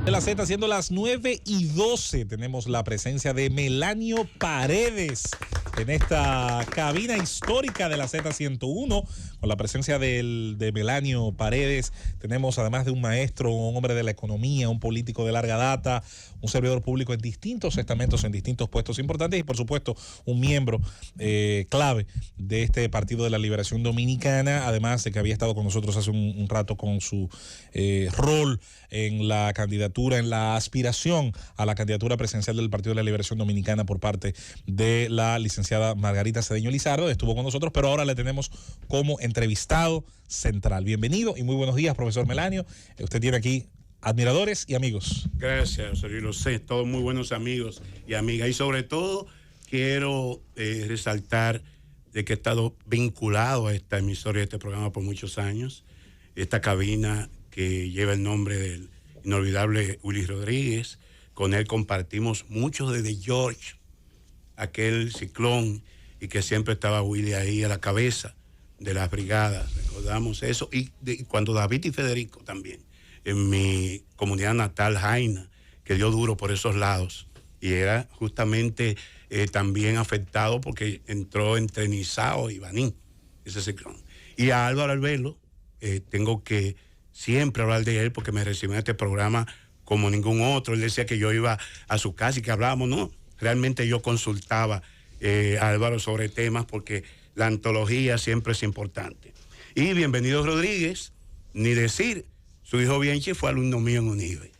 De la Z, siendo las 9:12, tenemos la presencia de Melanio Paredes en esta cabina histórica de la Z101, con la presencia de Melanio Paredes. Tenemos, además de un maestro, un hombre de la economía, un político de larga data, un servidor público en distintos estamentos, en distintos puestos importantes y, por supuesto, un miembro clave de este Partido de la Liberación Dominicana, además de que había estado con nosotros hace un rato con su rol en la candidatura, en la aspiración a la candidatura presidencial del Partido de la Liberación Dominicana por parte de la licenciada Margarita Cedeño Lizardo. Estuvo con nosotros, pero ahora le tenemos como entrevistado central. Bienvenido y muy buenos días, profesor Melanio. Usted tiene aquí admiradores y amigos. Gracias, lo sé, todos muy buenos amigos y amigas. Y sobre todo quiero resaltar de que he estado vinculado a esta emisora y a este programa por muchos años. Esta cabina que lleva el nombre del inolvidable Willy Rodríguez. Con él compartimos mucho desde George, aquel ciclón, y que siempre estaba Willy ahí a la cabeza de las brigadas. Recordamos eso. Y cuando David y Federico también, en mi comunidad natal, Jaina, que dio duro por esos lados. Y era justamente también afectado porque entró entre Nizao y Baní, ese ciclón. Y a Álvaro Albelo, tengo que siempre hablar de él porque me recibió en este programa como ningún otro. Él decía que yo iba a su casa y que hablábamos, no. Realmente yo consultaba a Álvaro sobre temas porque la antología siempre es importante. Y Bienvenido Rodríguez, ni decir, su hijo Bienchi fue alumno mío en UNIBE.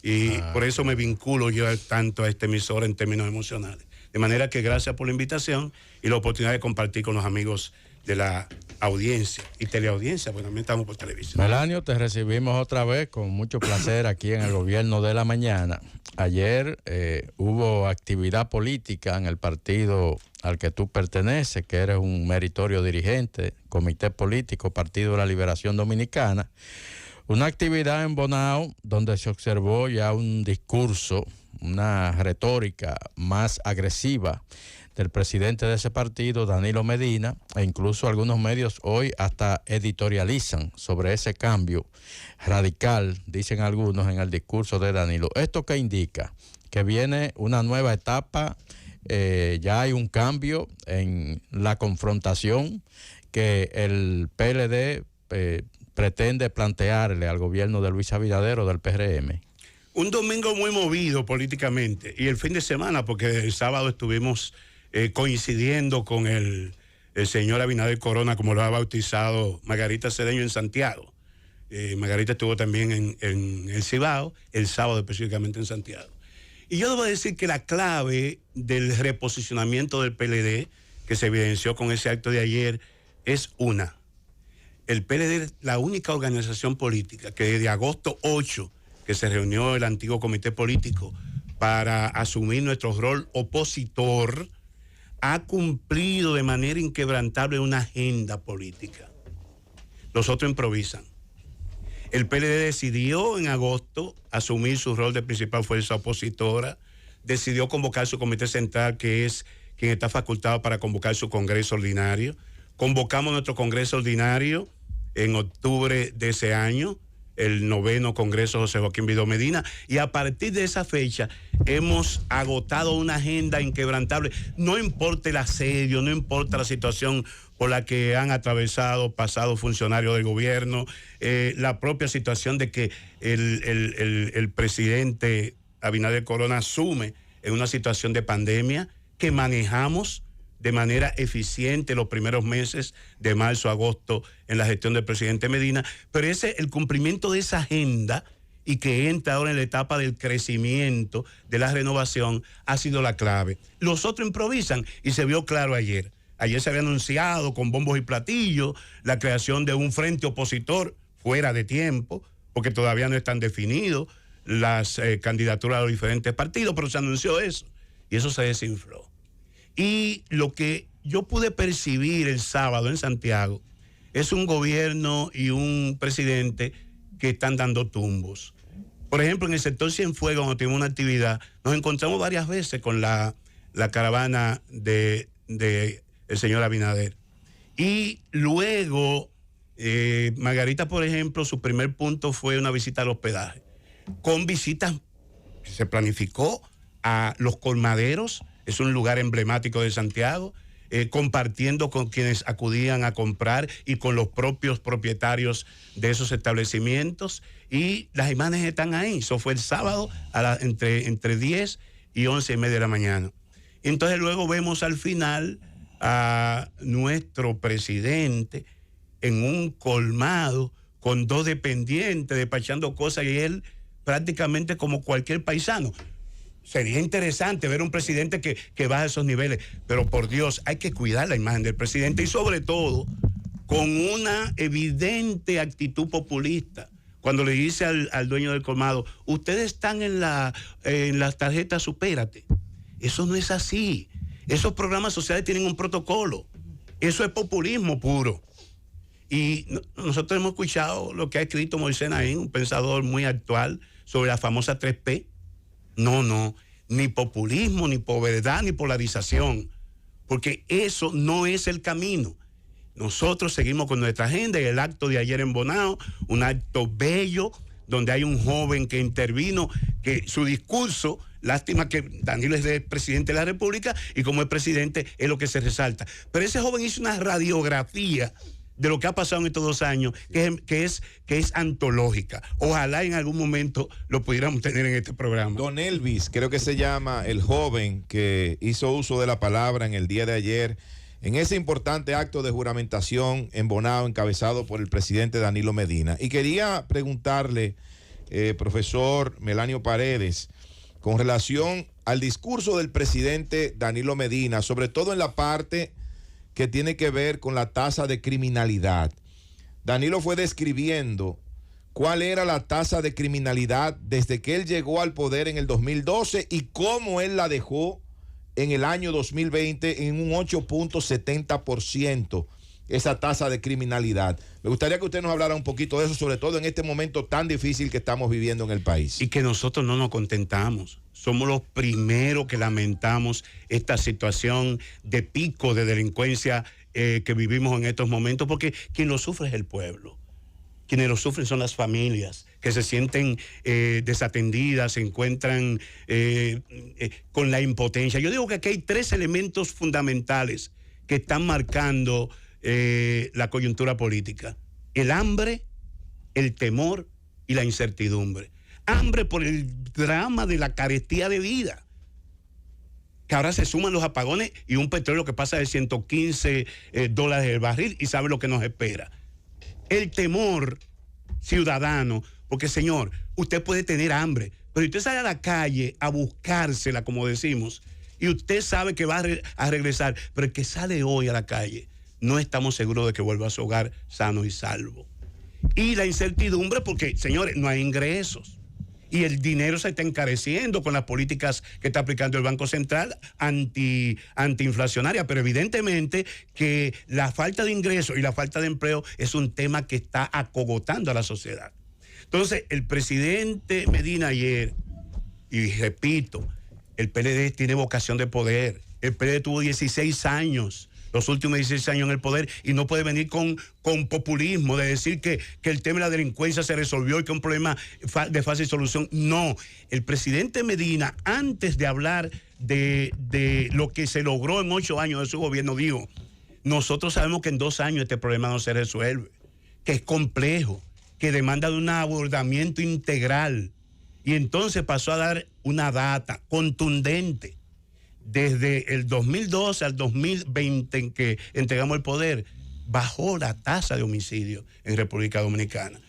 Y por eso me vinculo yo tanto a este emisor en términos emocionales. De manera que gracias por la invitación y la oportunidad de compartir con los amigos de la audiencia y teleaudiencia, porque también estamos por televisión. Melanio, te recibimos otra vez con mucho placer aquí en el Gobierno de la Mañana. Ayer hubo actividad política en el partido al que tú perteneces, que eres un meritorio dirigente, Comité Político, Partido de la Liberación Dominicana. Una actividad en Bonao donde se observó ya un discurso, una retórica más agresiva del presidente de ese partido, Danilo Medina, e incluso algunos medios hoy hasta editorializan sobre ese cambio radical, dicen algunos, en el discurso de Danilo. ¿Esto qué indica? Que viene una nueva etapa, ya hay un cambio en la confrontación que el PLD pretende plantearle al gobierno de Luis Abinader o del PRM. Un domingo muy movido políticamente y el fin de semana, porque el sábado estuvimos coincidiendo con el señor Abinader Corona, como lo ha bautizado Margarita Cedeño en Santiago. Margarita estuvo también en el Cibao, el sábado específicamente en Santiago. Y yo debo decir que la clave del reposicionamiento del PLD, que se evidenció con ese acto de ayer, es una. El PLD es la única organización política que desde agosto 8, que se reunió el antiguo comité político para asumir nuestro rol opositor, ha cumplido de manera inquebrantable una agenda política. Los otros improvisan. El PLD decidió en agosto asumir su rol de principal fuerza opositora, decidió convocar su comité central, que es quien está facultado para convocar su congreso ordinario. Convocamos nuestro congreso ordinario en octubre de ese año, el 9º Congreso José Joaquín Vidó Medina, y a partir de esa fecha hemos agotado una agenda inquebrantable. No importa el asedio, no importa la situación por la que han atravesado pasados funcionarios del gobierno, la propia situación de que el presidente Abinader Corona asume en una situación de pandemia que manejamos de manera eficiente los primeros meses de marzo a agosto en la gestión del presidente Medina, pero el cumplimiento de esa agenda y que entra ahora en la etapa del crecimiento, de la renovación, ha sido la clave. Los otros improvisan y se vio claro ayer. Ayer se había anunciado con bombos y platillos la creación de un frente opositor fuera de tiempo, porque todavía no están definidos las candidaturas de los diferentes partidos, pero se anunció eso y eso se desinfló. Y lo que yo pude percibir el sábado en Santiago es un gobierno y un presidente que están dando tumbos. Por ejemplo, en el sector Cienfuegos, donde tuvimos una actividad, nos encontramos varias veces con la caravana de el señor Abinader. Y luego, Margarita, por ejemplo, su primer punto fue una visita al hospedaje. con visitas, se planificó a los colmaderos, es un lugar emblemático de Santiago, compartiendo con quienes acudían a comprar y con los propios propietarios de esos establecimientos, y las imágenes están ahí. Eso fue el sábado entre 10 y 11:30 de la mañana. Entonces luego vemos al final a nuestro presidente en un colmado con 2 dependientes despachando cosas, y él prácticamente como cualquier paisano. Sería interesante ver un presidente que baja esos niveles, pero por Dios, hay que cuidar la imagen del presidente, y sobre todo con una evidente actitud populista. Cuando le dice al dueño del colmado, ustedes están en las tarjetas Supérate. Eso no es así. Esos programas sociales tienen un protocolo. Eso es populismo puro. Y nosotros hemos escuchado lo que ha escrito Moisés Naín, un pensador muy actual, sobre la famosa 3P. No, ni populismo, ni posverdad, ni polarización, porque eso no es el camino. Nosotros seguimos con nuestra agenda, y el acto de ayer en Bonao, un acto bello, donde hay un joven que intervino, que su discurso, lástima que Danilo es el presidente de la República, y como es presidente es lo que se resalta. Pero ese joven hizo una radiografía de lo que ha pasado en estos 2 años, que es antológica. Ojalá en algún momento lo pudiéramos tener en este programa. Don Elvis, creo que se llama el joven que hizo uso de la palabra en el día de ayer, en ese importante acto de juramentación en Bonao, encabezado por el presidente Danilo Medina. Y quería preguntarle, profesor Melanio Paredes, con relación al discurso del presidente Danilo Medina, sobre todo en la parte que tiene que ver con la tasa de criminalidad. Danilo fue describiendo cuál era la tasa de criminalidad desde que él llegó al poder en el 2012 y cómo él la dejó en el año 2020 en un 8.70%, esa tasa de criminalidad. Me gustaría que usted nos hablara un poquito de eso, sobre todo en este momento tan difícil que estamos viviendo en el país. Y que nosotros no nos contentamos. Somos los primeros que lamentamos esta situación de pico de delincuencia que vivimos en estos momentos, porque quien lo sufre es el pueblo. Quienes lo sufren son las familias, que se sienten desatendidas, se encuentran con la impotencia. Yo digo que aquí hay 3 elementos fundamentales que están marcando la coyuntura política: el hambre, el temor y la incertidumbre. Hambre por el drama de la carestía de vida, que ahora se suman los apagones y un petróleo que pasa de $115 el barril, y sabe lo que nos espera. El temor ciudadano, porque señor, usted puede tener hambre, pero usted sale a la calle a buscársela, como decimos, y usted sabe que va a regresar, pero el que sale hoy a la calle, no estamos seguros de que vuelva a su hogar sano y salvo. Y la incertidumbre porque, señores, no hay ingresos. Y el dinero se está encareciendo con las políticas que está aplicando el Banco Central antiinflacionaria, pero evidentemente que la falta de ingresos y la falta de empleo es un tema que está acogotando a la sociedad. Entonces, el presidente Medina ayer, y repito, el PLD tiene vocación de poder. El PLD tuvo 16 años, los últimos 16 años en el poder, y no puede venir con populismo de decir que el tema de la delincuencia se resolvió y que es un problema de fácil solución. No, el presidente Medina, antes de hablar de lo que se logró en 8 años de su gobierno, dijo: nosotros sabemos que en 2 años este problema no se resuelve, que es complejo, que demanda de un abordamiento integral. Y entonces pasó a dar una data contundente. Desde el 2012 al 2020, en que entregamos el poder, bajó la tasa de homicidio en República Dominicana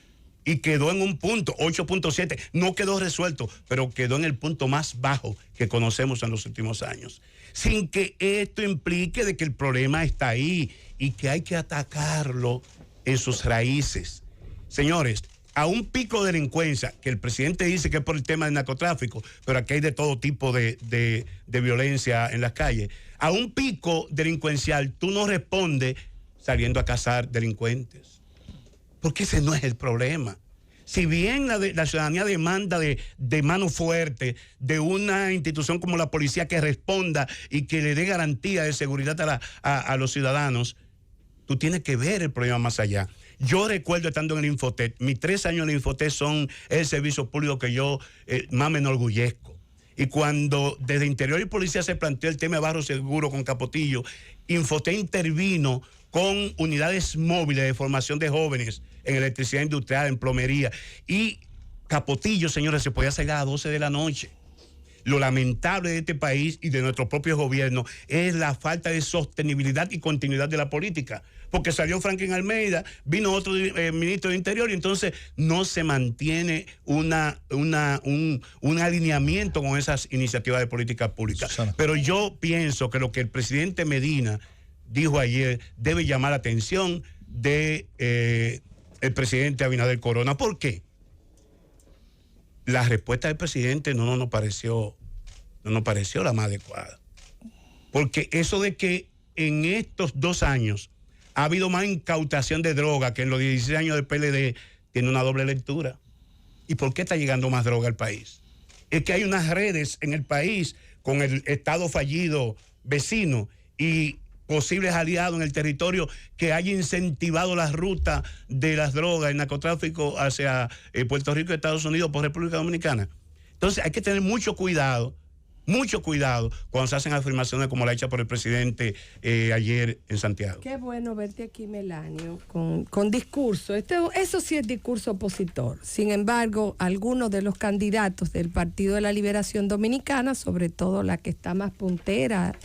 y quedó en un punto, 8.7. No quedó resuelto, pero quedó en el punto más bajo que conocemos en los últimos años. Sin que esto implique de que el problema está ahí y que hay que atacarlo en sus raíces. Señores, a un pico de delincuencia, que el presidente dice que es por el tema del narcotráfico, pero aquí hay de todo tipo de violencia en las calles. A un pico delincuencial, tú no respondes saliendo a cazar delincuentes, porque ese no es el problema. Si bien la ciudadanía demanda de mano fuerte, de una institución como la policía que responda y que le dé garantía de seguridad a los ciudadanos, tú tienes que ver el problema más allá. Yo recuerdo estando en el Infotet, mis 3 años en el Infotet son el servicio público que yo más me enorgullezco. Y cuando desde Interior y Policía se planteó el tema de Barrio Seguro con Capotillo, Infotet intervino con unidades móviles de formación de jóvenes en electricidad industrial, en plomería. Y Capotillo, señores, se podía salir a las 12 de la noche. Lo lamentable de este país y de nuestro propio gobierno es la falta de sostenibilidad y continuidad de la política. Porque salió Franklin Almeida, vino otro ministro de Interior y entonces no se mantiene un alineamiento con esas iniciativas de política pública. Susana. Pero yo pienso que lo que el presidente Medina dijo ayer debe llamar la atención de el presidente Abinader Corona. ¿Por qué? La respuesta del presidente no nos pareció la más adecuada. Porque eso de que en estos 2 años ha habido más incautación de droga que en los 16 años del PLD tiene una doble lectura. ¿Y por qué está llegando más droga al país? Es que hay unas redes en el país con el Estado fallido vecino y posibles aliados en el territorio que haya incentivado la ruta de las drogas, el narcotráfico hacia Puerto Rico y Estados Unidos por República Dominicana. Entonces hay que tener mucho cuidado cuando se hacen afirmaciones como la hecha por el presidente ayer en Santiago. Qué bueno verte aquí, Melanio, con discurso. Eso sí es discurso opositor. Sin embargo, algunos de los candidatos del Partido de la Liberación Dominicana, sobre todo la que está más puntera,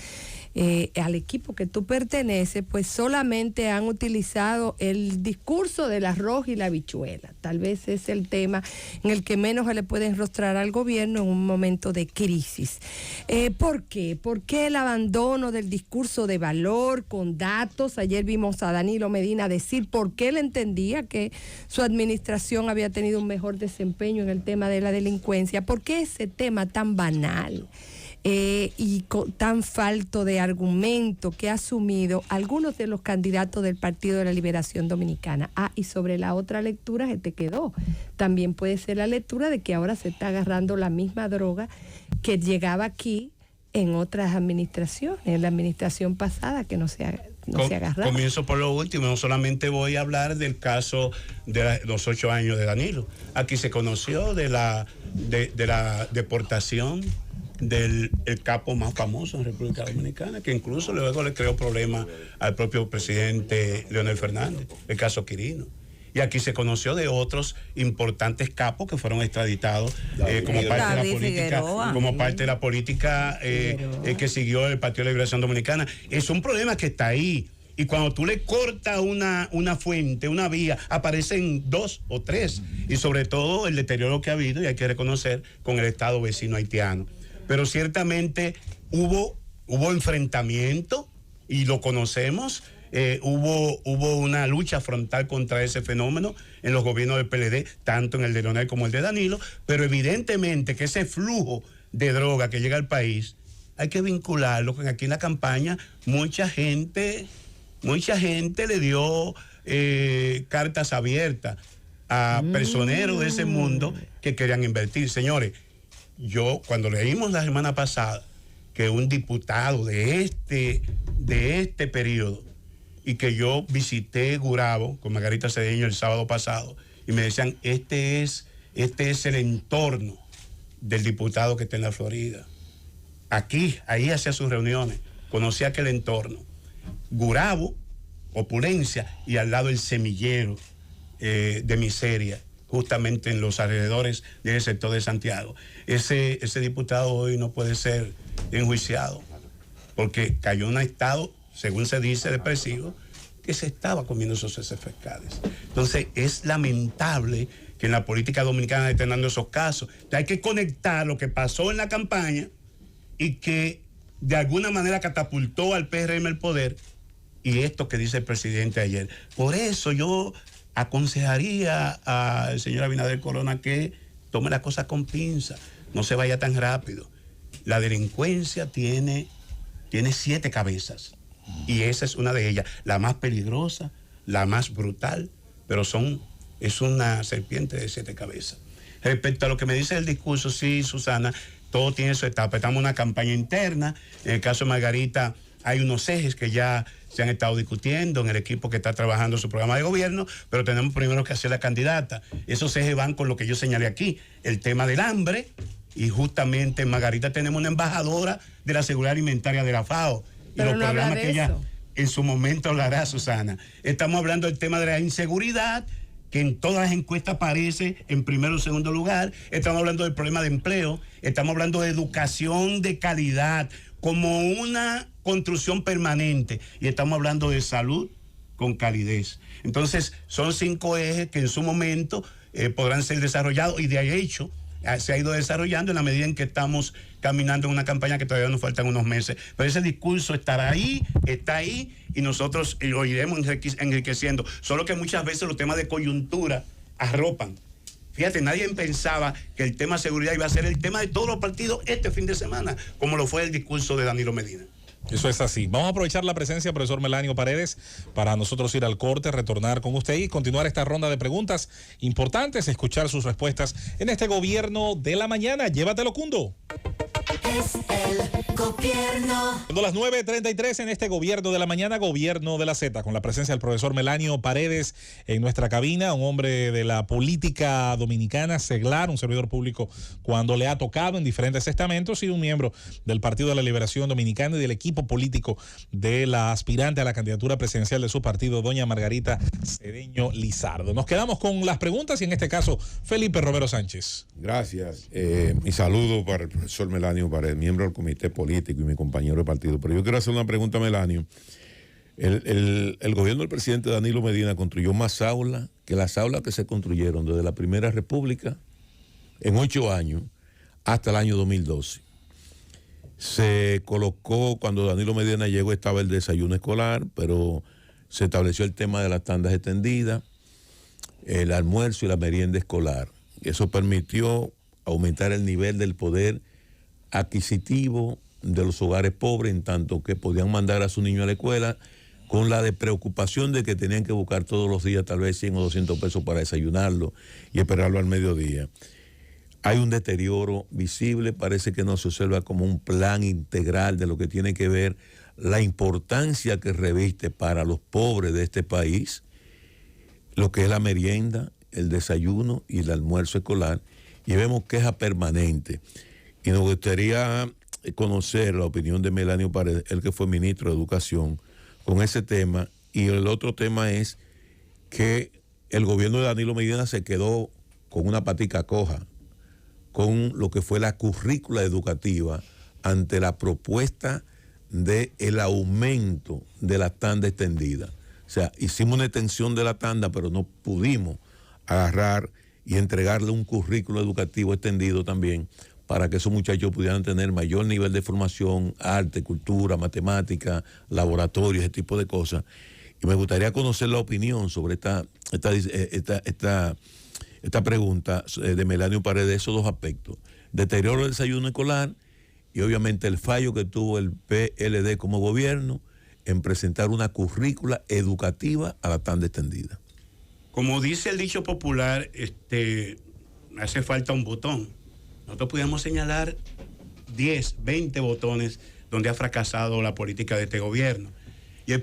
al equipo que tú perteneces, pues solamente han utilizado el discurso del arroz y la habichuela. Tal vez es el tema en el que menos se le puede enrostrar al gobierno en un momento de crisis. ¿Por qué? ¿Por qué el abandono del discurso de valor con datos? Ayer vimos a Danilo Medina decir por qué él entendía que su administración había tenido un mejor desempeño en el tema de la delincuencia. ¿Por qué ese tema tan banal? Y tan falto de argumento que ha asumido algunos de los candidatos del Partido de la Liberación Dominicana. Y sobre la otra lectura se te quedó. También puede ser la lectura de que ahora se está agarrando la misma droga que llegaba aquí en otras administraciones, en la administración pasada que no se agarraba. Comienzo por lo último, no solamente voy a hablar del caso de los 8 años de Danilo. Aquí se conoció de la deportación del capo más famoso en República Dominicana, que incluso luego le creó problemas al propio presidente Leonel Fernández, el caso Quirino. Y aquí se conoció de otros importantes capos que fueron extraditados como parte de la política que siguió el Partido de la Liberación Dominicana. Es un problema que está ahí. Y cuando tú le cortas una fuente, una vía, aparecen 2 o 3. Y sobre todo el deterioro que ha habido, y hay que reconocer, con el Estado vecino haitiano. Pero ciertamente hubo enfrentamiento, y lo conocemos, hubo una lucha frontal contra ese fenómeno en los gobiernos del PLD, tanto en el de Leonel como el de Danilo, pero evidentemente que ese flujo de droga que llega al país, hay que vincularlo con aquí en la campaña, mucha gente le dio cartas abiertas a personeros de ese mundo que querían invertir. Señores, yo cuando leímos la semana pasada que un diputado de este periodo, y que yo visité Gurabo con Margarita Cedeño el sábado pasado, y me decían, este es el entorno del diputado que está en la Florida. Ahí hacía sus reuniones, conocía aquel entorno. Gurabo, opulencia, y al lado el semillero de miseria, justamente en los alrededores del sector de Santiago. Ese diputado hoy no puede ser enjuiciado, porque cayó en un estado, según se dice, depresivo, que se estaba comiendo esos heces fiscales. Entonces, es lamentable que en la política dominicana estén dando esos casos. Entonces, hay que conectar lo que pasó en la campaña y que de alguna manera catapultó al PRM el poder, y esto que dice el presidente ayer. Por eso yo aconsejaría al señor Abinader Corona que tome las cosas con pinza, no se vaya tan rápido. La delincuencia tiene 7 cabezas, y esa es una de ellas, la más peligrosa, la más brutal, pero es una serpiente de 7 cabezas. Respecto a lo que me dice el discurso, sí, Susana, todo tiene su etapa. Estamos en una campaña interna. En el caso de Margarita, Hay unos ejes que ya se han estado discutiendo en el equipo que está trabajando su programa de gobierno, pero tenemos primero que hacer la candidata. Esos ejes van con lo que yo señalé aquí, el tema del hambre, y justamente en Margarita tenemos una embajadora de la seguridad alimentaria de la FAO. Pero y los no habla programas de que ella eso. en su momento hablará, Susana. Estamos hablando del tema de la inseguridad, que en todas las encuestas aparece en primero o segundo lugar. Estamos hablando del problema de empleo, estamos hablando de educación de calidad como una construcción permanente, y estamos hablando de salud con calidez. Entonces, son 5 ejes que en su momento podrán ser desarrollados, y de hecho se ha ido desarrollando en la medida en que estamos caminando en una campaña que todavía nos faltan unos meses. Pero ese discurso estará ahí, está ahí, y nosotros lo iremos enriqueciendo. Solo que muchas veces los temas de coyuntura arropan. Fíjate, nadie pensaba que el tema de seguridad iba a ser el tema de todos los partidos este fin de semana, como lo fue el discurso de Danilo Medina. Eso es así. Vamos a aprovechar la presencia del profesor Melanio Paredes para nosotros ir al corte, retornar con usted y continuar esta ronda de preguntas importantes, escuchar sus respuestas en este gobierno de la mañana. Llévatelo, Cundo. Es el gobierno. Siendo las 9:33 en este gobierno de la mañana, gobierno de la Z, con la presencia del profesor Melanio Paredes en nuestra cabina, un hombre de la política dominicana, seglar, un servidor público cuando le ha tocado en diferentes estamentos, y un miembro del Partido de la Liberación Dominicana y del equipo político de la aspirante a la candidatura presidencial de su partido, doña Margarita Cedeño Lizardo. Nos quedamos con las preguntas y en este caso, Felipe Romero Sánchez. Gracias. Mi saludo para el profesor Melanio Paredes, miembro del comité político y mi compañero de partido. Pero yo quiero hacer una pregunta a Melanio. El gobierno del presidente Danilo Medina construyó más aulas que las aulas que se construyeron desde la Primera República en 8 años hasta el año 2012. Se colocó, cuando Danilo Medina llegó estaba el desayuno escolar, pero se estableció el tema de las tandas extendidas, el almuerzo y la merienda escolar. Eso permitió aumentar el nivel del poder adquisitivo de los hogares pobres, en tanto que podían mandar a su niño a la escuela con la preocupación de que tenían que buscar todos los días tal vez 100 o 200 pesos para desayunarlo y esperarlo al mediodía. Hay un deterioro visible, parece que no se observa como un plan integral de lo que tiene que ver la importancia que reviste para los pobres de este país, lo que es la merienda, el desayuno y el almuerzo escolar, y vemos queja permanente. Y nos gustaría conocer la opinión de Melanio Paredes, el que fue ministro de Educación, con ese tema. Y el otro tema es que el gobierno de Danilo Medina se quedó con una patica coja con lo que fue la currícula educativa ante la propuesta del aumento de la tanda extendida. O sea, hicimos una extensión de la tanda, pero no pudimos agarrar y entregarle un currículo educativo extendido también para que esos muchachos pudieran tener mayor nivel de formación, arte, cultura, matemática, laboratorio, ese tipo de cosas. Y me gustaría conocer la opinión sobre esta pregunta de Melanio Paredes de esos dos aspectos: deterioro del desayuno escolar y obviamente el fallo que tuvo el PLD como gobierno en presentar una currícula educativa a la tanda extendida. Como dice el dicho popular, hace falta un botón. Nosotros podemos señalar 10, 20 botones donde ha fracasado la política de este gobierno. Y el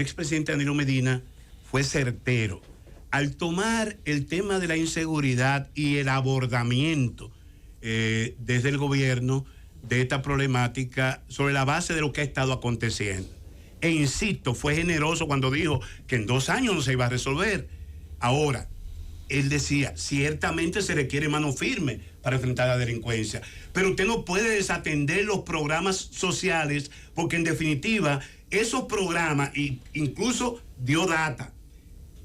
expresidente Danilo Medina fue certero al tomar el tema de la inseguridad y el abordamiento desde el gobierno de esta problemática sobre la base de lo que ha estado aconteciendo. E insisto, fue generoso cuando dijo que en 2 años no se iba a resolver. Ahora, él decía, ciertamente se requiere mano firme para enfrentar la delincuencia, pero usted no puede desatender los programas sociales, porque en definitiva, esos programas, incluso dio data,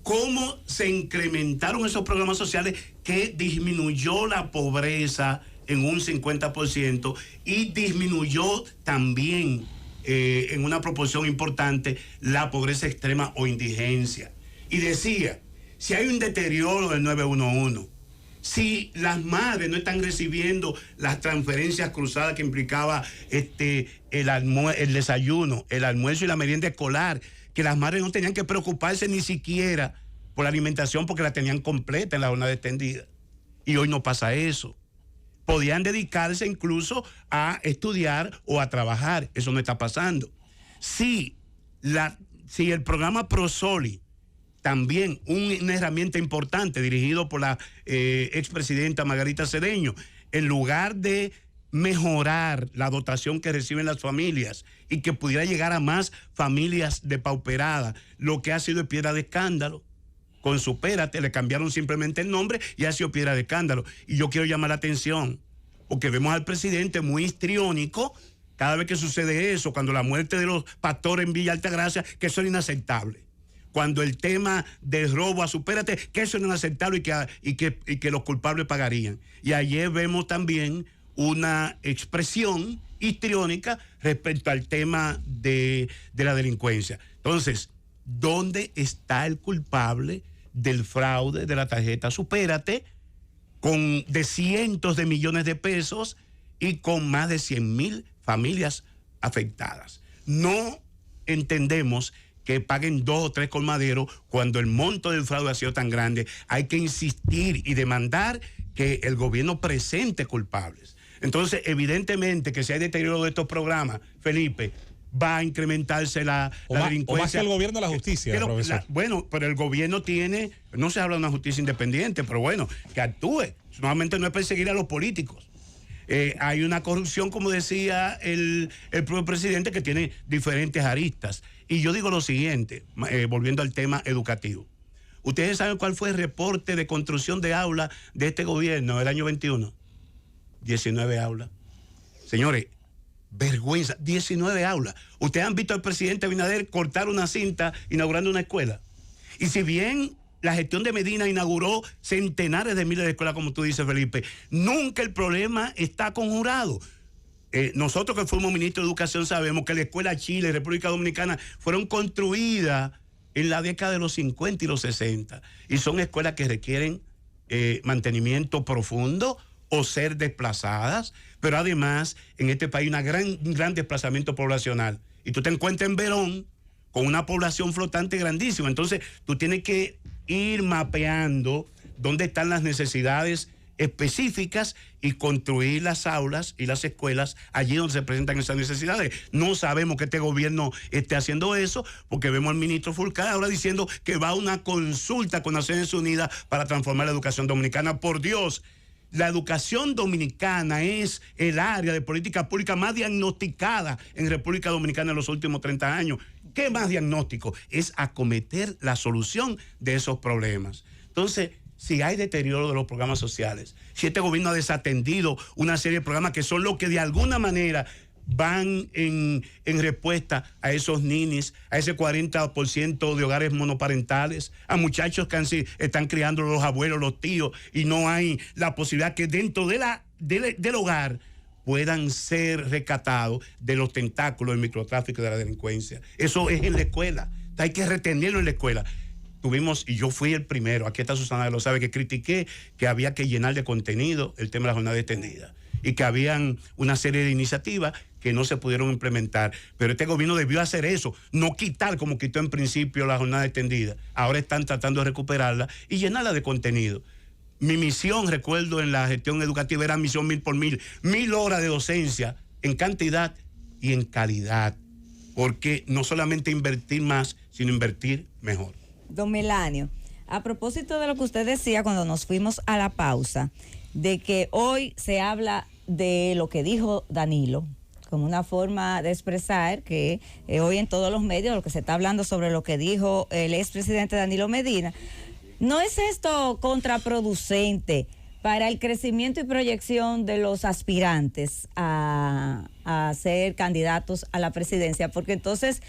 cómo se incrementaron esos programas sociales que disminuyó la pobreza en un 50% y disminuyó también en una proporción importante la pobreza extrema o indigencia. Y decía, si hay un deterioro del 911, si las madres no están recibiendo las transferencias cruzadas que implicaba el desayuno, el almuerzo y la merienda escolar, que las madres no tenían que preocuparse ni siquiera por la alimentación porque la tenían completa en la jornada extendida. Y hoy no pasa eso. Podían dedicarse incluso a estudiar o a trabajar. Eso no está pasando. Si el programa Prosoli, también una herramienta importante dirigido por la expresidenta Margarita Cedeño, en lugar de mejorar la dotación que reciben las familias y que pudiera llegar a más familias depauperadas, lo que ha sido piedra de escándalo. Con Supérate le cambiaron simplemente el nombre y ha sido piedra de escándalo. Y yo quiero llamar la atención, porque vemos al presidente muy histriónico cada vez que sucede eso, cuando la muerte de los pastores en Villa Altagracia, que eso es inaceptable. Cuando el tema del robo a Supérate, que eso es inaceptable y que los culpables pagarían. Y ayer vemos también una expresión histriónica respecto al tema de la delincuencia. Entonces, ¿dónde está el culpable del fraude de la tarjeta Supérate de cientos de millones de pesos y con más de 100,000 familias afectadas? No entendemos que paguen 2 o 3 colmaderos cuando el monto del fraude ha sido tan grande. Hay que insistir y demandar que el gobierno presente culpables. Entonces, evidentemente que si hay deterioro de estos programas, Felipe, va a incrementarse la delincuencia. O más que el gobierno, la justicia, profesor. Bueno, pero el gobierno tiene, no se habla de una justicia independiente, pero bueno, que actúe. Nuevamente no es perseguir a los políticos. Hay una corrupción, como decía el propio presidente, que tiene diferentes aristas. Y yo digo lo siguiente, volviendo al tema educativo. ¿Ustedes saben cuál fue el reporte de construcción de aulas de este gobierno del año 21? 19 aulas. Señores, vergüenza, 19 aulas. ¿Ustedes han visto al presidente Abinader cortar una cinta inaugurando una escuela? Y si bien la gestión de Medina inauguró centenares de miles de escuelas, como tú dices, Felipe, nunca el problema está conjurado. Nosotros que fuimos ministros de Educación sabemos que la Escuela Chile y República Dominicana fueron construidas en la década de los 50 y los 60. Y son escuelas que requieren mantenimiento profundo o ser desplazadas, pero además en este país hay un gran desplazamiento poblacional. Y tú te encuentras en Verón con una población flotante grandísima. Entonces tú tienes que ir mapeando dónde están las necesidades específicas y construir las aulas y las escuelas allí donde se presentan esas necesidades. No sabemos que este gobierno esté haciendo eso, porque vemos al ministro Fulcar ahora diciendo que va a una consulta con Naciones Unidas para transformar la educación dominicana. Por Dios, la educación dominicana es el área de política pública más diagnosticada en República Dominicana en los últimos 30 años. ¿Qué más diagnóstico? Es acometer la solución de esos problemas. Entonces, si hay deterioro de los programas sociales, si este gobierno ha desatendido una serie de programas que son los que de alguna manera van en respuesta a esos ninis, a ese 40% de hogares monoparentales, a muchachos que están criando los abuelos, los tíos, y no hay la posibilidad que dentro del hogar puedan ser rescatados de los tentáculos del microtráfico y de la delincuencia. Eso es en la escuela. Hay que retenerlo en la escuela. Y yo fui el primero, aquí está Susana, lo sabe, que critiqué que había que llenar de contenido el tema de la jornada extendida y que habían una serie de iniciativas que no se pudieron implementar. Pero este gobierno debió hacer eso, no quitar como quitó en principio la jornada extendida. Ahora están tratando de recuperarla y llenarla de contenido. Mi misión, recuerdo, en la gestión educativa era misión 1000 por 1000, 1000 horas de docencia en cantidad y en calidad, porque no solamente invertir más, sino invertir mejor. Don Melanio, a propósito de lo que usted decía cuando nos fuimos a la pausa, de que hoy se habla de lo que dijo Danilo, como una forma de expresar que hoy en todos los medios lo que se está hablando sobre lo que dijo el expresidente Danilo Medina, ¿no es esto contraproducente para el crecimiento y proyección de los aspirantes a ser candidatos a la presidencia? Porque entonces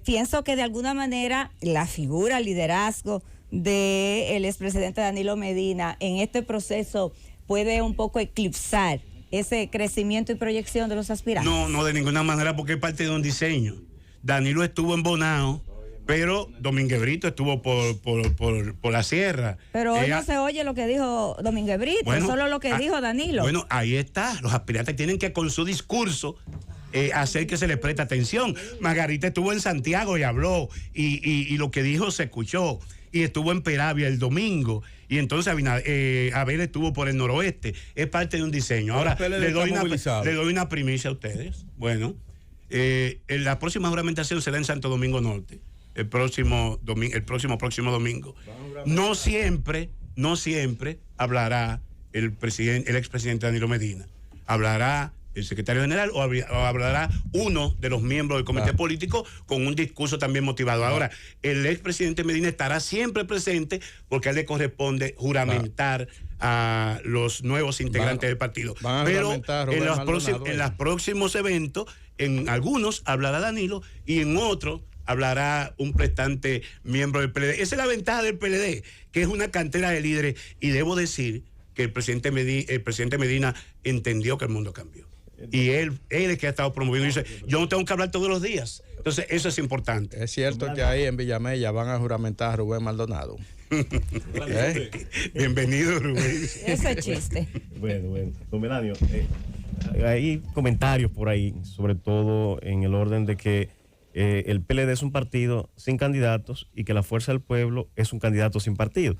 pienso que de alguna manera la figura, el liderazgo del expresidente Danilo Medina en este proceso puede un poco eclipsar ese crecimiento y proyección de los aspirantes. No, de ninguna manera, porque es parte de un diseño. Danilo estuvo en Bonao, pero Domínguez Brito estuvo por la sierra. Pero hoy no se oye lo que dijo Domínguez Brito, bueno, solo lo que dijo Danilo. Bueno, ahí está. Los aspirantes tienen que con su discurso hacer que se les preste atención. Margarita estuvo en Santiago y habló, y lo que dijo se escuchó. Y estuvo en Peravia el domingo. Y entonces Abel estuvo por el noroeste. Es parte de un diseño. Ahora, le doy una primicia a ustedes. Bueno, la próxima juramentación será en Santo Domingo Norte, el próximo domingo. No siempre hablará el expresidente Danilo Medina. Hablará el secretario general o hablará uno de los miembros del comité político con un discurso también motivado. Ahora, el expresidente Medina estará siempre presente porque a él le corresponde juramentar a los nuevos integrantes del partido. Pero en los próximos eventos, en algunos hablará Danilo y en otros hablará un prestante miembro del PLD. Esa es la ventaja del PLD, que es una cantera de líderes, y debo decir que el presidente Medina entendió que el mundo cambió. Y él es que ha estado promoviendo. Y dice, yo no tengo que hablar todos los días. Entonces, eso es importante. Es cierto que ahí en Villamella van a juramentar a Rubén Maldonado. Bienvenido, Rubén. Ese chiste. Bueno. Don Melanio, hay comentarios por ahí, sobre todo en el orden de que el PLD es un partido sin candidatos y que la Fuerza del Pueblo es un candidato sin partido.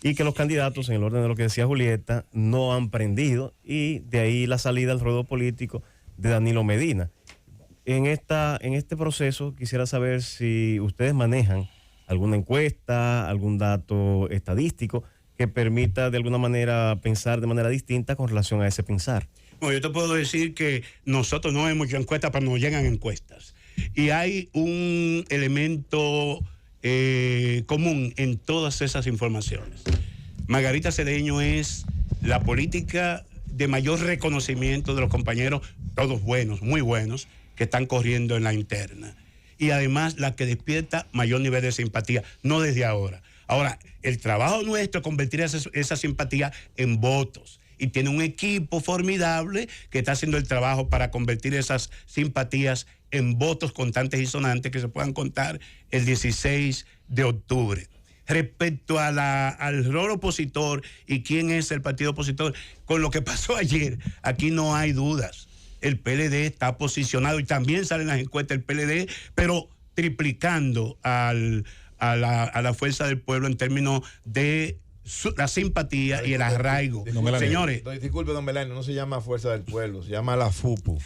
Y que los candidatos, en el orden de lo que decía Julieta, no han prendido, y de ahí la salida al ruedo político de Danilo Medina. En este proceso quisiera saber si ustedes manejan alguna encuesta, algún dato estadístico que permita de alguna manera pensar de manera distinta con relación a ese pensar. Bueno, yo te puedo decir que nosotros no hemos hecho encuestas, pero nos llegan encuestas. Y hay un elemento común en todas esas informaciones. Margarita Cedeño es la política de mayor reconocimiento de los compañeros, todos buenos, muy buenos, que están corriendo en la interna. Y además la que despierta mayor nivel de simpatía, no desde ahora. Ahora, el trabajo nuestro es convertir esa simpatía en votos. Y tiene un equipo formidable que está haciendo el trabajo para convertir esas simpatías en votos contantes y sonantes que se puedan contar el 16 de octubre. Respecto al rol opositor y quién es el partido opositor, con lo que pasó ayer, aquí no hay dudas. El PLD está posicionado y también salen las encuestas del PLD, pero triplicando a la Fuerza del Pueblo en términos de la simpatía y el arraigo. Señores, disculpe, don Melanio, no se llama Fuerza del Pueblo, se llama la FUPU.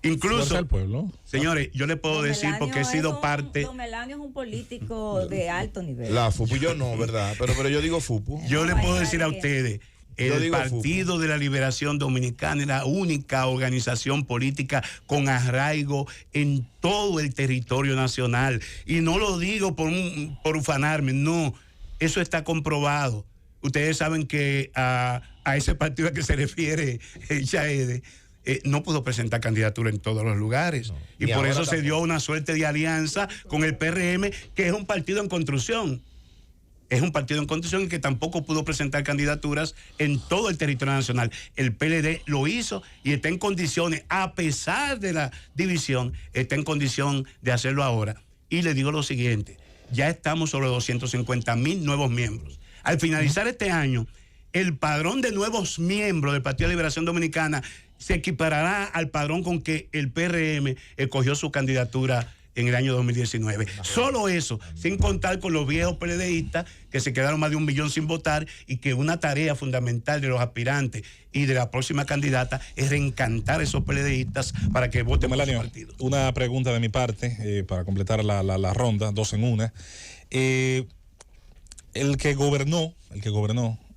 Incluso, del pueblo. Señores, yo le puedo decir porque he sido parte. Don Melanio es un político de alto nivel. La FUPU, yo no, ¿verdad? Pero yo digo FUPU. Yo le puedo decir a ustedes, el Partido FUPU de la Liberación Dominicana es la única organización política con arraigo en todo el territorio nacional. Y no lo digo por ufanarme, no. Eso está comprobado. Ustedes saben que a ese partido a que se refiere Chaede no pudo presentar candidatura en todos los lugares. No. Y por eso se dio una suerte de alianza con el PRM, que es un partido en construcción. Es un partido en construcción y que tampoco pudo presentar candidaturas en todo el territorio nacional. El PLD lo hizo y está en condiciones, a pesar de la división, está en condición de hacerlo ahora. Y le digo lo siguiente, ya estamos sobre 250,000 nuevos miembros. Al finalizar este año, el padrón de nuevos miembros del Partido de Liberación Dominicana se equiparará al padrón con que el PRM escogió su candidatura en el año 2019. Solo eso, sin contar con los viejos PLDistas que se quedaron más de 1 millón sin votar, y que una tarea fundamental de los aspirantes y de la próxima candidata es reencantar a esos PLDistas para que voten por su partido. Una pregunta de mi parte, para completar la ronda, 2 en 1. El que gobernó,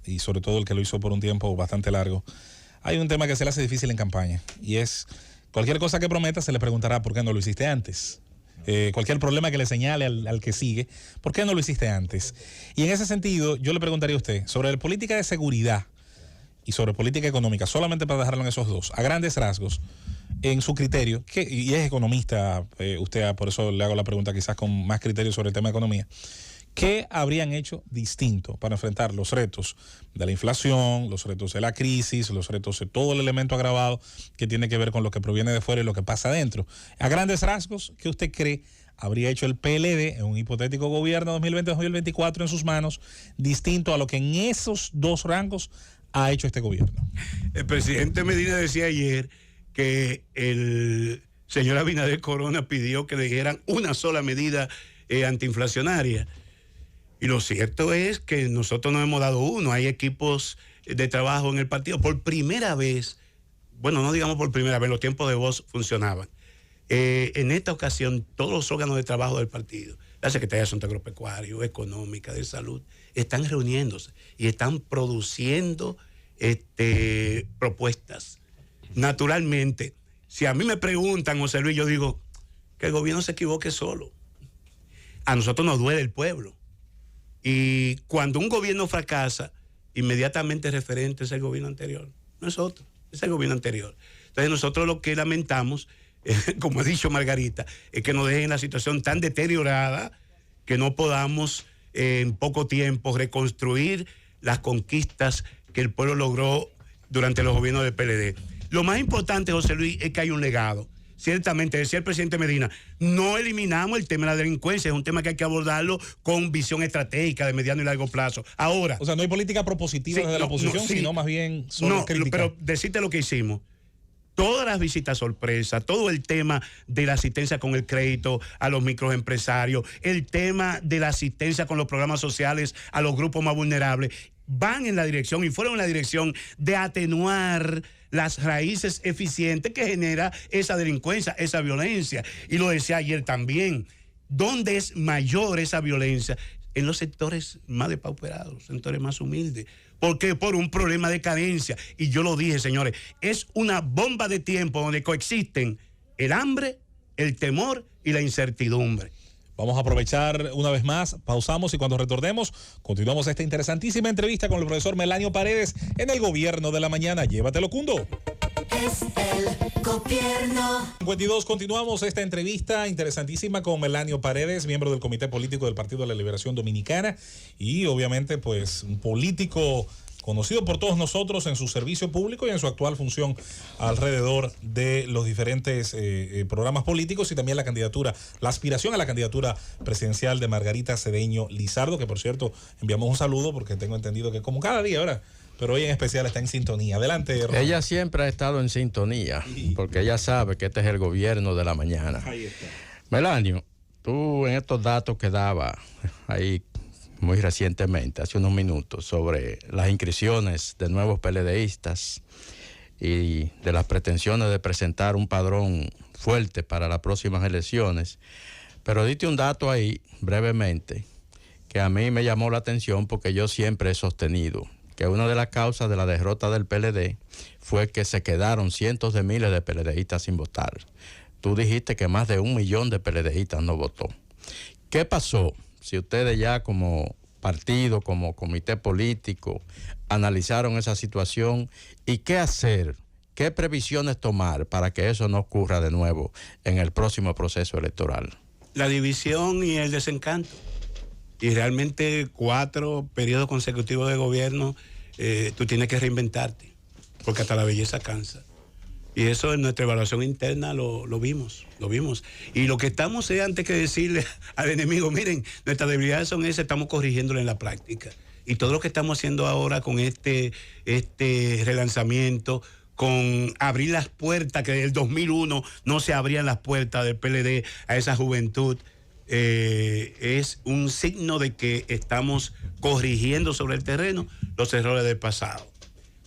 y sobre todo el que lo hizo por un tiempo bastante largo, hay un tema que se le hace difícil en campaña, y es cualquier cosa que prometa se le preguntará por qué no lo hiciste antes. Cualquier problema que le señale al que sigue, ¿por qué no lo hiciste antes? Y en ese sentido, yo le preguntaría a usted sobre la política de seguridad y sobre política económica, solamente para dejarlo en esos dos, a grandes rasgos, en su criterio, y es economista, usted, por eso le hago la pregunta quizás con más criterio sobre el tema de economía. ¿Qué habrían hecho distinto para enfrentar los retos de la inflación, los retos de la crisis, los retos de todo el elemento agravado que tiene que ver con lo que proviene de fuera y lo que pasa adentro? A grandes rasgos, ¿qué usted cree habría hecho el PLD en un hipotético gobierno 2020-2024 en sus manos, distinto a lo que en esos dos rangos ha hecho este gobierno? El presidente Medina decía ayer que el señor Abinader Corona pidió que le dieran una sola medida antiinflacionaria. Y lo cierto es que nosotros no hemos dado uno. Hay equipos de trabajo en el partido. Por primera vez, bueno, no digamos por primera vez, los tiempos de voz funcionaban. En esta ocasión, todos los órganos de trabajo del partido, la Secretaría de Asuntos Agropecuarios, Económica, de Salud, están reuniéndose y están produciendo propuestas. Naturalmente, si a mí me preguntan, José Luis, yo digo que el gobierno se equivoque solo. A nosotros nos duele el pueblo. Y cuando un gobierno fracasa, inmediatamente el referente es el gobierno anterior. No es otro, es el gobierno anterior. Entonces nosotros lo que lamentamos, como ha dicho Margarita, es que nos dejen en la situación tan deteriorada que no podamos en poco tiempo reconstruir las conquistas que el pueblo logró durante los gobiernos del PLD. Lo más importante, José Luis, es que hay un legado. Ciertamente, decía el presidente Medina, no eliminamos el tema de la delincuencia, es un tema que hay que abordarlo con visión estratégica de mediano y largo plazo. Ahora... O sea, no hay política propositiva desde la oposición, sino más bien solo crítica. Pero decirte lo que hicimos. Todas las visitas sorpresa, todo el tema de la asistencia con el crédito a los microempresarios, el tema de la asistencia con los programas sociales a los grupos más vulnerables, van en la dirección y fueron en la dirección de atenuar las raíces eficientes que genera esa delincuencia, esa violencia. Y lo decía ayer también, ¿dónde es mayor esa violencia? En los sectores más depauperados, sectores más humildes. ¿Por qué? Por un problema de carencia. Y yo lo dije, señores, es una bomba de tiempo donde coexisten el hambre, el temor y la incertidumbre. Vamos a aprovechar una vez más, pausamos y cuando retornemos, continuamos esta interesantísima entrevista con el profesor Melanio Paredes en el Gobierno de la Mañana. Llévatelo, Cundo. Es el gobierno. 52, continuamos esta entrevista interesantísima con Melanio Paredes, miembro del Comité Político del Partido de la Liberación Dominicana y obviamente pues un político conocido por todos nosotros en su servicio público y en su actual función alrededor de los diferentes programas políticos y también la aspiración a la candidatura presidencial de Margarita Cedeño Lizardo, que por cierto enviamos un saludo porque tengo entendido que como cada día ahora, pero hoy en especial está en sintonía. Adelante, Ron. Ella siempre ha estado en sintonía porque ella sabe que este es el Gobierno de la Mañana. Ahí está. Melanio, tú en estos datos que daba ahí muy recientemente, hace unos minutos, sobre las inscripciones de nuevos PLDistas y de las pretensiones de presentar un padrón fuerte para las próximas elecciones. Pero diste un dato ahí, brevemente, que a mí me llamó la atención porque yo siempre he sostenido que una de las causas de la derrota del PLD fue que se quedaron cientos de miles de PLDistas sin votar. Tú dijiste que más de 1 millón de PLDistas no votó. ¿Qué pasó? Si ustedes ya como partido, como comité político, analizaron esa situación y qué hacer, qué previsiones tomar para que eso no ocurra de nuevo en el próximo proceso electoral. La división y el desencanto. Y realmente 4 periodos consecutivos de gobierno, tú tienes que reinventarte, porque hasta la belleza cansa. Y eso en nuestra evaluación interna lo vimos. Y lo que estamos es, antes que decirle al enemigo, miren, nuestras debilidades son esas, estamos corrigiéndolo en la práctica. Y todo lo que estamos haciendo ahora con este relanzamiento, con abrir las puertas, que desde el 2001 no se abrían las puertas del PLD a esa juventud, es un signo de que estamos corrigiendo sobre el terreno los errores del pasado.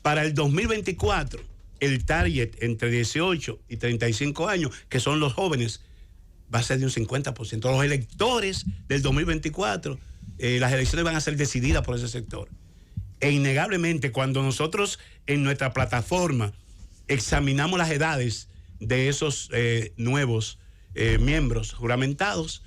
Para el 2024, el target entre 18 y 35 años, que son los jóvenes, va a ser de un 50%. Los electores del 2024, las elecciones van a ser decididas por ese sector. E innegablemente, cuando nosotros en nuestra plataforma examinamos las edades de esos nuevos miembros juramentados,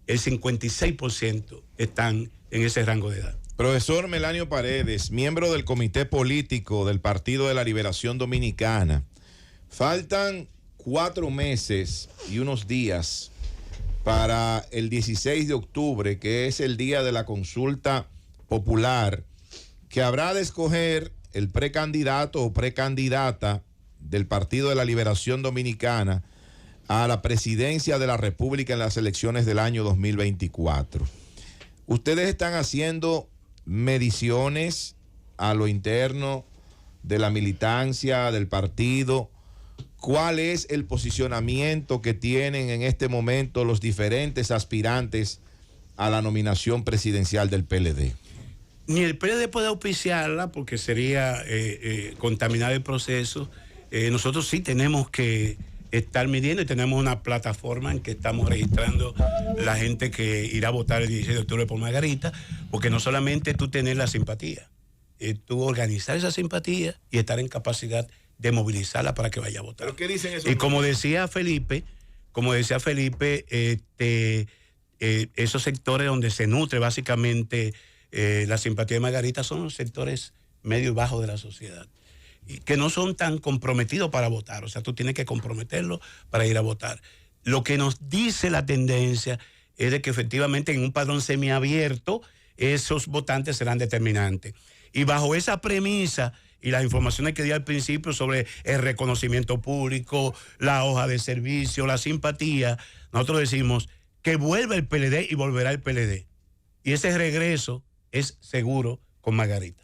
el 56% están en ese rango de edad. Profesor Melanio Paredes, miembro del Comité Político del Partido de la Liberación Dominicana. Faltan 4 meses y unos días para el 16 de octubre, que es el día de la consulta popular, que habrá de escoger el precandidato o precandidata del Partido de la Liberación Dominicana a la presidencia de la República en las elecciones del año 2024. Ustedes están haciendo mediciones a lo interno de la militancia, del partido. ¿Cuál es el posicionamiento que tienen en este momento los diferentes aspirantes a la nominación presidencial del PLD? Ni el PLD puede auspiciarla porque sería contaminar el proceso. Nosotros sí tenemos que estar midiendo y tenemos una plataforma en que estamos registrando la gente que irá a votar el 16 de octubre por Margarita, porque no solamente tú tener la simpatía, es tú organizar esa simpatía y estar en capacidad de movilizarla para que vaya a votar. ¿Pero qué dicen esos Y como números? decía Felipe, esos sectores donde se nutre básicamente la simpatía de Margarita son los sectores medio y bajos de la sociedad, y que no son tan comprometidos para votar. O sea, tú tienes que comprometerlos para ir a votar. Lo que nos dice la tendencia es de que efectivamente en un padrón semiabierto esos votantes serán determinantes. Y bajo esa premisa y las informaciones que di al principio sobre el reconocimiento público, la hoja de servicio, la simpatía, nosotros decimos que vuelva el PLD y volverá el PLD. Y ese regreso es seguro con Margarita.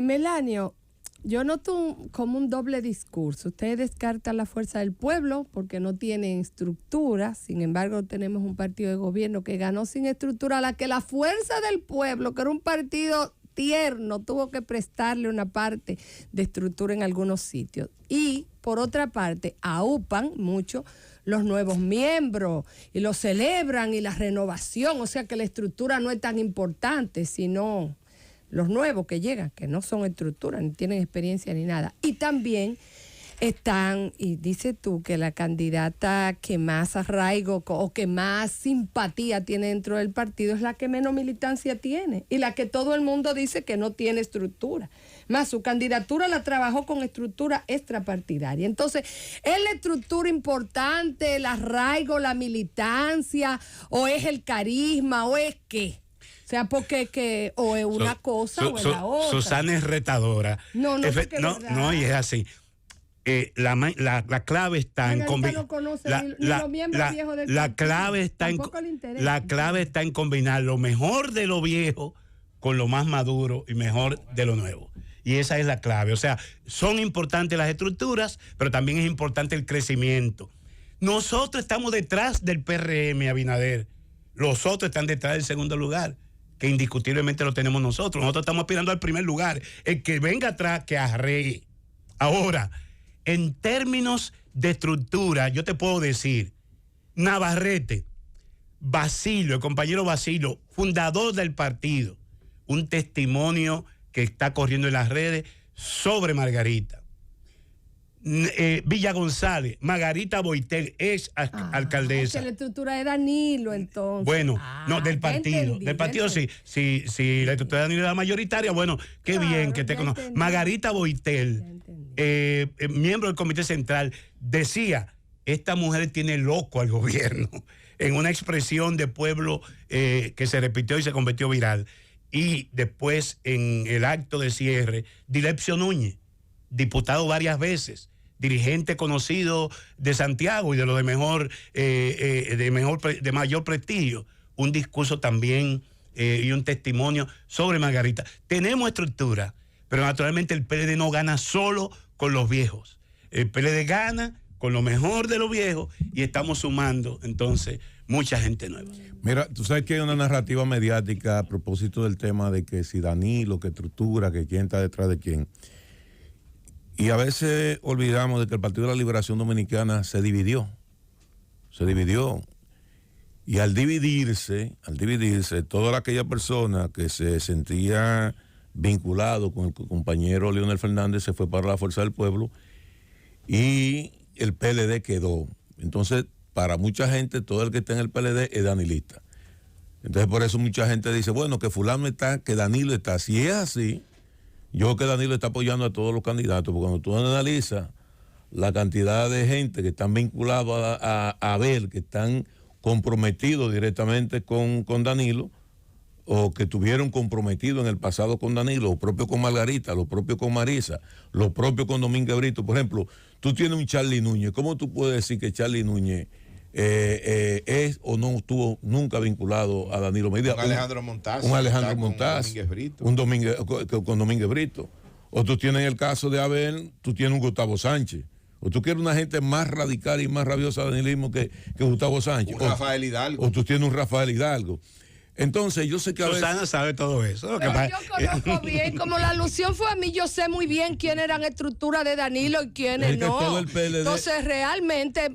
Melanio, yo noto como un doble discurso. Usted descarta la fuerza del pueblo porque no tiene estructura. Sin embargo, tenemos un partido de gobierno que ganó sin estructura, a la que la fuerza del pueblo, que era un partido tierno, tuvo que prestarle una parte de estructura en algunos sitios. Y, por otra parte, aupan mucho los nuevos miembros y lo celebran y la renovación. O sea que la estructura no es tan importante, sino los nuevos que llegan, que no son estructura, ni tienen experiencia ni nada. Y también están, y dices tú, que la candidata que más arraigo o que más simpatía tiene dentro del partido es la que menos militancia tiene y la que todo el mundo dice que no tiene estructura. Más su candidatura la trabajó con estructura extrapartidaria. Entonces, ¿es la estructura importante, el arraigo, la militancia, o es el carisma, o es qué? O sea, porque o es una cosa o es la otra. Susana es retadora. No, y es así. La clave está en combinar. No conoce ni los miembros viejos del la clave está en combinar lo mejor de lo viejo con lo más maduro y mejor de lo nuevo. Y esa es la clave. O sea, son importantes las estructuras, pero también es importante el crecimiento. Nosotros estamos detrás del PRM, Abinader. Los otros están detrás del segundo lugar, que indiscutiblemente lo tenemos nosotros. Nosotros estamos aspirando al primer lugar. El que venga atrás, que arregue. Ahora, en términos de estructura, yo te puedo decir, Navarrete, Basilio, el compañero Basilio, fundador del partido, un testimonio que está corriendo en las redes sobre Margarita. Villa González, Margarita Boitel, es alcaldesa. Que la estructura de Danilo, entonces. Bueno, no, del partido. Del partido, sí. Si la estructura de Danilo era mayoritaria, bueno, qué bien que te conozco. Margarita Boitel, miembro del Comité Central, decía: esta mujer tiene loco al gobierno, en una expresión de pueblo que se repitió y se convirtió viral. Y después, en el acto de cierre, Dilepcio Núñez, diputado varias veces, dirigente conocido de Santiago y de lo de mayor prestigio, un discurso también y un testimonio sobre Margarita. Tenemos estructura, pero naturalmente el PLD no gana solo con los viejos. El PLD gana con lo mejor de los viejos y estamos sumando entonces mucha gente nueva. Mira, tú sabes que hay una narrativa mediática a propósito del tema de que si Danilo, que estructura, que quién está detrás de quién. Y a veces olvidamos de que el Partido de la Liberación Dominicana se dividió. Y al dividirse, toda aquella persona que se sentía vinculado con el compañero Leonel Fernández se fue para la Fuerza del Pueblo y el PLD quedó. Entonces, para mucha gente, todo el que está en el PLD es danilista. Entonces, por eso mucha gente dice, bueno, que fulano está, que Danilo está. Si es así, yo creo que Danilo está apoyando a todos los candidatos, porque cuando tú analizas la cantidad de gente que están vinculados a ver, que están comprometidos directamente con Danilo, o que estuvieron comprometidos en el pasado con Danilo, lo propio con Margarita, lo propio con Marisa, lo propio con Domínguez Brito. Por ejemplo, tú tienes un Charlie Núñez. ¿Cómo tú puedes decir que Charlie Núñez es o no estuvo nunca vinculado a Danilo Medina? Un Alejandro Montaz. Un Alejandro Montaz. Con Domínguez Brito. O tú tienes el caso de Abel, tú tienes un Gustavo Sánchez. O tú quieres una gente más radical y más rabiosa de danilismo que Gustavo Sánchez. Un Rafael Hidalgo. O tú tienes un Rafael Hidalgo. Entonces, yo sé que a Susana veces... sabe todo eso. Lo que Pero pasa- yo conozco bien, como la alusión fue a mí, yo sé muy bien quién eran estructuras de Danilo y quiénes Es que no. todo el PLD Entonces, realmente,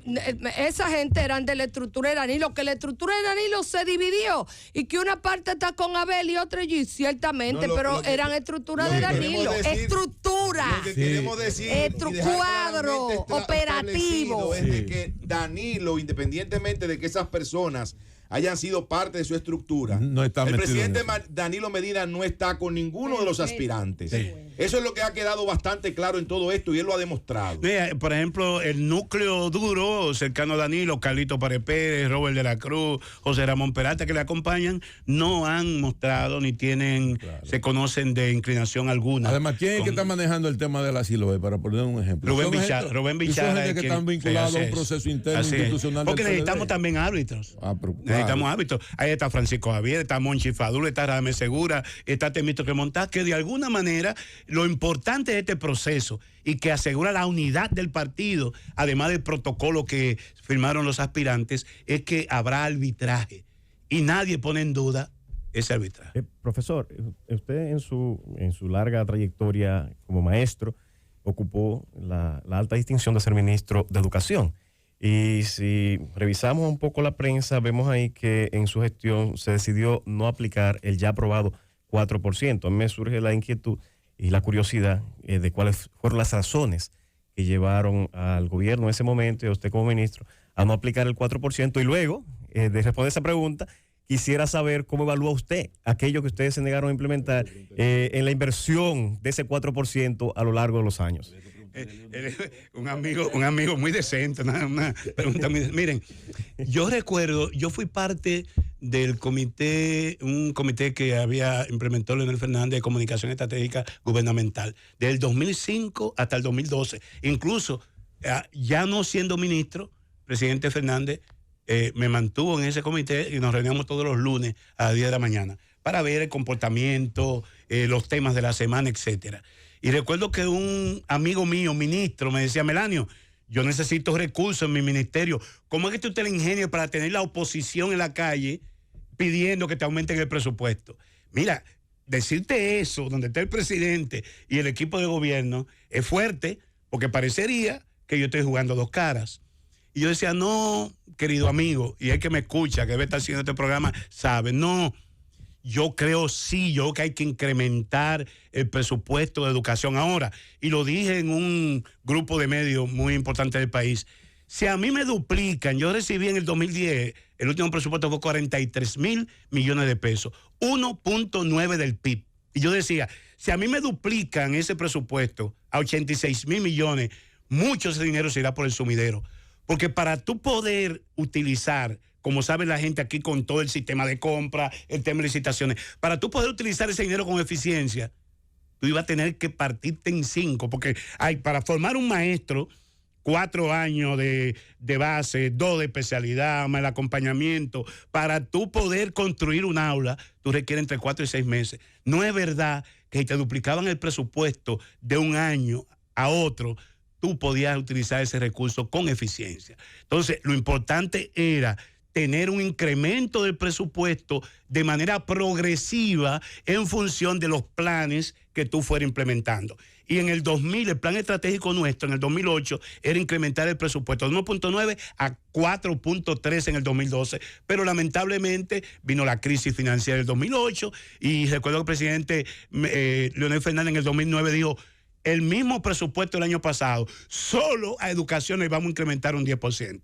esa gente eran de la estructura de Danilo, que la estructura de Danilo se dividió y que una parte está con Abel y otra allí, ciertamente, No, pero lo que- eran estructuras lo de que queremos Danilo. decir- Estructura. Lo que queremos decir y dejar Cuadro claramente operativo. establecido es de que Danilo, independientemente de que esas personas hayan sido parte de su estructura, No está el metido presidente en eso. Danilo Medina no está con ninguno de los aspirantes. Eso es lo que ha quedado bastante claro en todo esto y él lo ha demostrado. Mira, por ejemplo, el núcleo duro cercano a Danilo, Carlito Párez Pérez, Robert de la Cruz, José Ramón Peralta, que le acompañan, no han mostrado ni tienen, se conocen de inclinación alguna. Además, ¿quién es que Con- está manejando el tema de la Siloé? Para poner un ejemplo. Rubén Son Bichara. gente- Rubén y son Bichara gente es que quien- están vinculados sí, a un así es. proceso interno Así es. institucional Porque del PLD. necesitamos también árbitros. Ah, pero, Necesitamos claro. árbitros. Ahí está Francisco Javier, está Monchi Fadul, está Radamés Segura, está Temito que Montaz, que de alguna manera lo importante de este proceso y que asegura la unidad del partido, además del protocolo que firmaron los aspirantes, es que habrá arbitraje. Y nadie pone en duda ese arbitraje. Profesor, usted en su larga trayectoria como maestro ocupó la alta distinción de ser ministro de Educación. Y si revisamos un poco la prensa, vemos ahí que en su gestión se decidió no aplicar el ya aprobado 4%. A mí me surge la inquietud y la curiosidad de cuáles fueron las razones que llevaron al gobierno en ese momento y a usted como ministro a no aplicar el 4%. Y luego de responder esa pregunta, quisiera saber cómo evalúa usted aquello que ustedes se negaron a implementar en la inversión de ese 4% a lo largo de los años. Un amigo muy decente, una pregunta muy miren, yo recuerdo, yo fui parte del comité, un comité que había implementado Leonel Fernández de Comunicación Estratégica Gubernamental, del 2005 hasta el 2012. Incluso, ya no siendo ministro, presidente Fernández me mantuvo en ese comité y nos reuníamos todos los lunes a las 10 de la mañana para ver el comportamiento, los temas de la semana, etcétera. Y recuerdo que un amigo mío, ministro, me decía, Melanio, yo necesito recursos en mi ministerio. ¿Cómo es que tú te la ingenias para tener la oposición en la calle pidiendo que te aumenten el presupuesto? Mira, decirte eso, donde está el presidente y el equipo de gobierno, es fuerte, porque parecería que yo estoy jugando dos caras. Y yo decía, no, querido amigo, y el que me escucha, que debe estar haciendo este programa, sabe, no. Yo creo que hay que incrementar el presupuesto de educación ahora. Y lo dije en un grupo de medios muy importante del país. Si a mí me duplican, yo recibí en el 2010, el último presupuesto fue 43 mil millones de pesos, 1.9 del PIB. Y yo decía, si a mí me duplican ese presupuesto a 86 mil millones, mucho ese dinero se irá por el sumidero. Porque para tú poder utilizar, como sabe la gente aquí con todo el sistema de compra, el tema de licitaciones, para tú poder utilizar ese dinero con eficiencia, tú ibas a tener que partirte en 5, porque hay para formar un maestro, 4 años de base, 2 de especialidad, más el acompañamiento, para tú poder construir un aula, tú requieres entre 4 y 6 meses. No es verdad que si te duplicaban el presupuesto de un año a otro, tú podías utilizar ese recurso con eficiencia. Entonces, lo importante era tener un incremento del presupuesto de manera progresiva en función de los planes que tú fueras implementando. Y en el 2000, el plan estratégico nuestro, en el 2008, era incrementar el presupuesto de 1.9 a 4.3 en el 2012. Pero lamentablemente vino la crisis financiera del 2008 y recuerdo que el presidente Leonel Fernández en el 2009 dijo, el mismo presupuesto del año pasado, solo a educación le vamos a incrementar un 10%.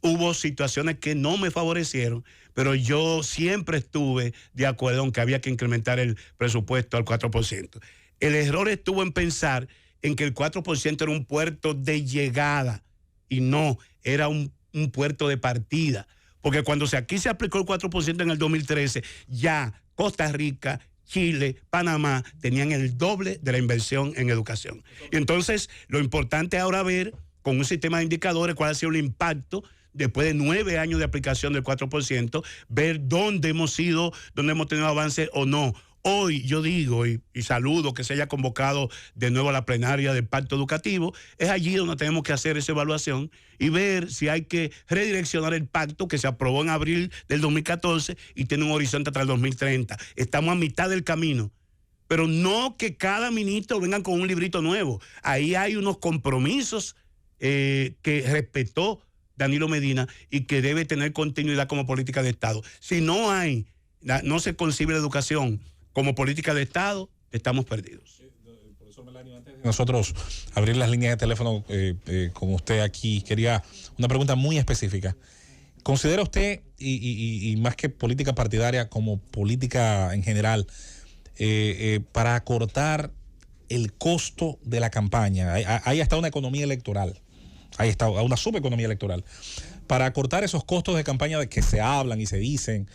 Hubo situaciones que no me favorecieron, pero yo siempre estuve de acuerdo en que había que incrementar el presupuesto al 4%. El error estuvo en pensar en que el 4% era un puerto de llegada y no, era un puerto de partida. Porque cuando aquí se aplicó el 4% en el 2013, ya Costa Rica, Chile, Panamá tenían el doble de la inversión en educación. Y entonces lo importante ahora ver con un sistema de indicadores cuál ha sido el impacto después de 9 años de aplicación del 4%, ver dónde hemos ido, dónde hemos tenido avance o no. hoy yo digo y saludo que se haya convocado de nuevo a la plenaria del Pacto Educativo. Es allí donde tenemos que hacer esa evaluación y ver si hay que redireccionar el pacto que se aprobó en abril del 2014 y tiene un horizonte hasta el 2030. Estamos a mitad del camino. Pero no que cada ministro venga con un librito nuevo. Ahí hay unos compromisos que respetó Danilo Medina y que debe tener continuidad como política de Estado. Si no se concibe la educación como política de Estado, estamos perdidos. Profesor Melanio, antes de nosotros abrir las líneas de teléfono con usted aquí, quería una pregunta muy específica. ¿Considera usted, y más que política partidaria, como política en general, para acortar el costo de la campaña? Hay hasta una economía electoral, hay hasta una subeconomía electoral, para acortar esos costos de campaña de que se hablan y se dicen,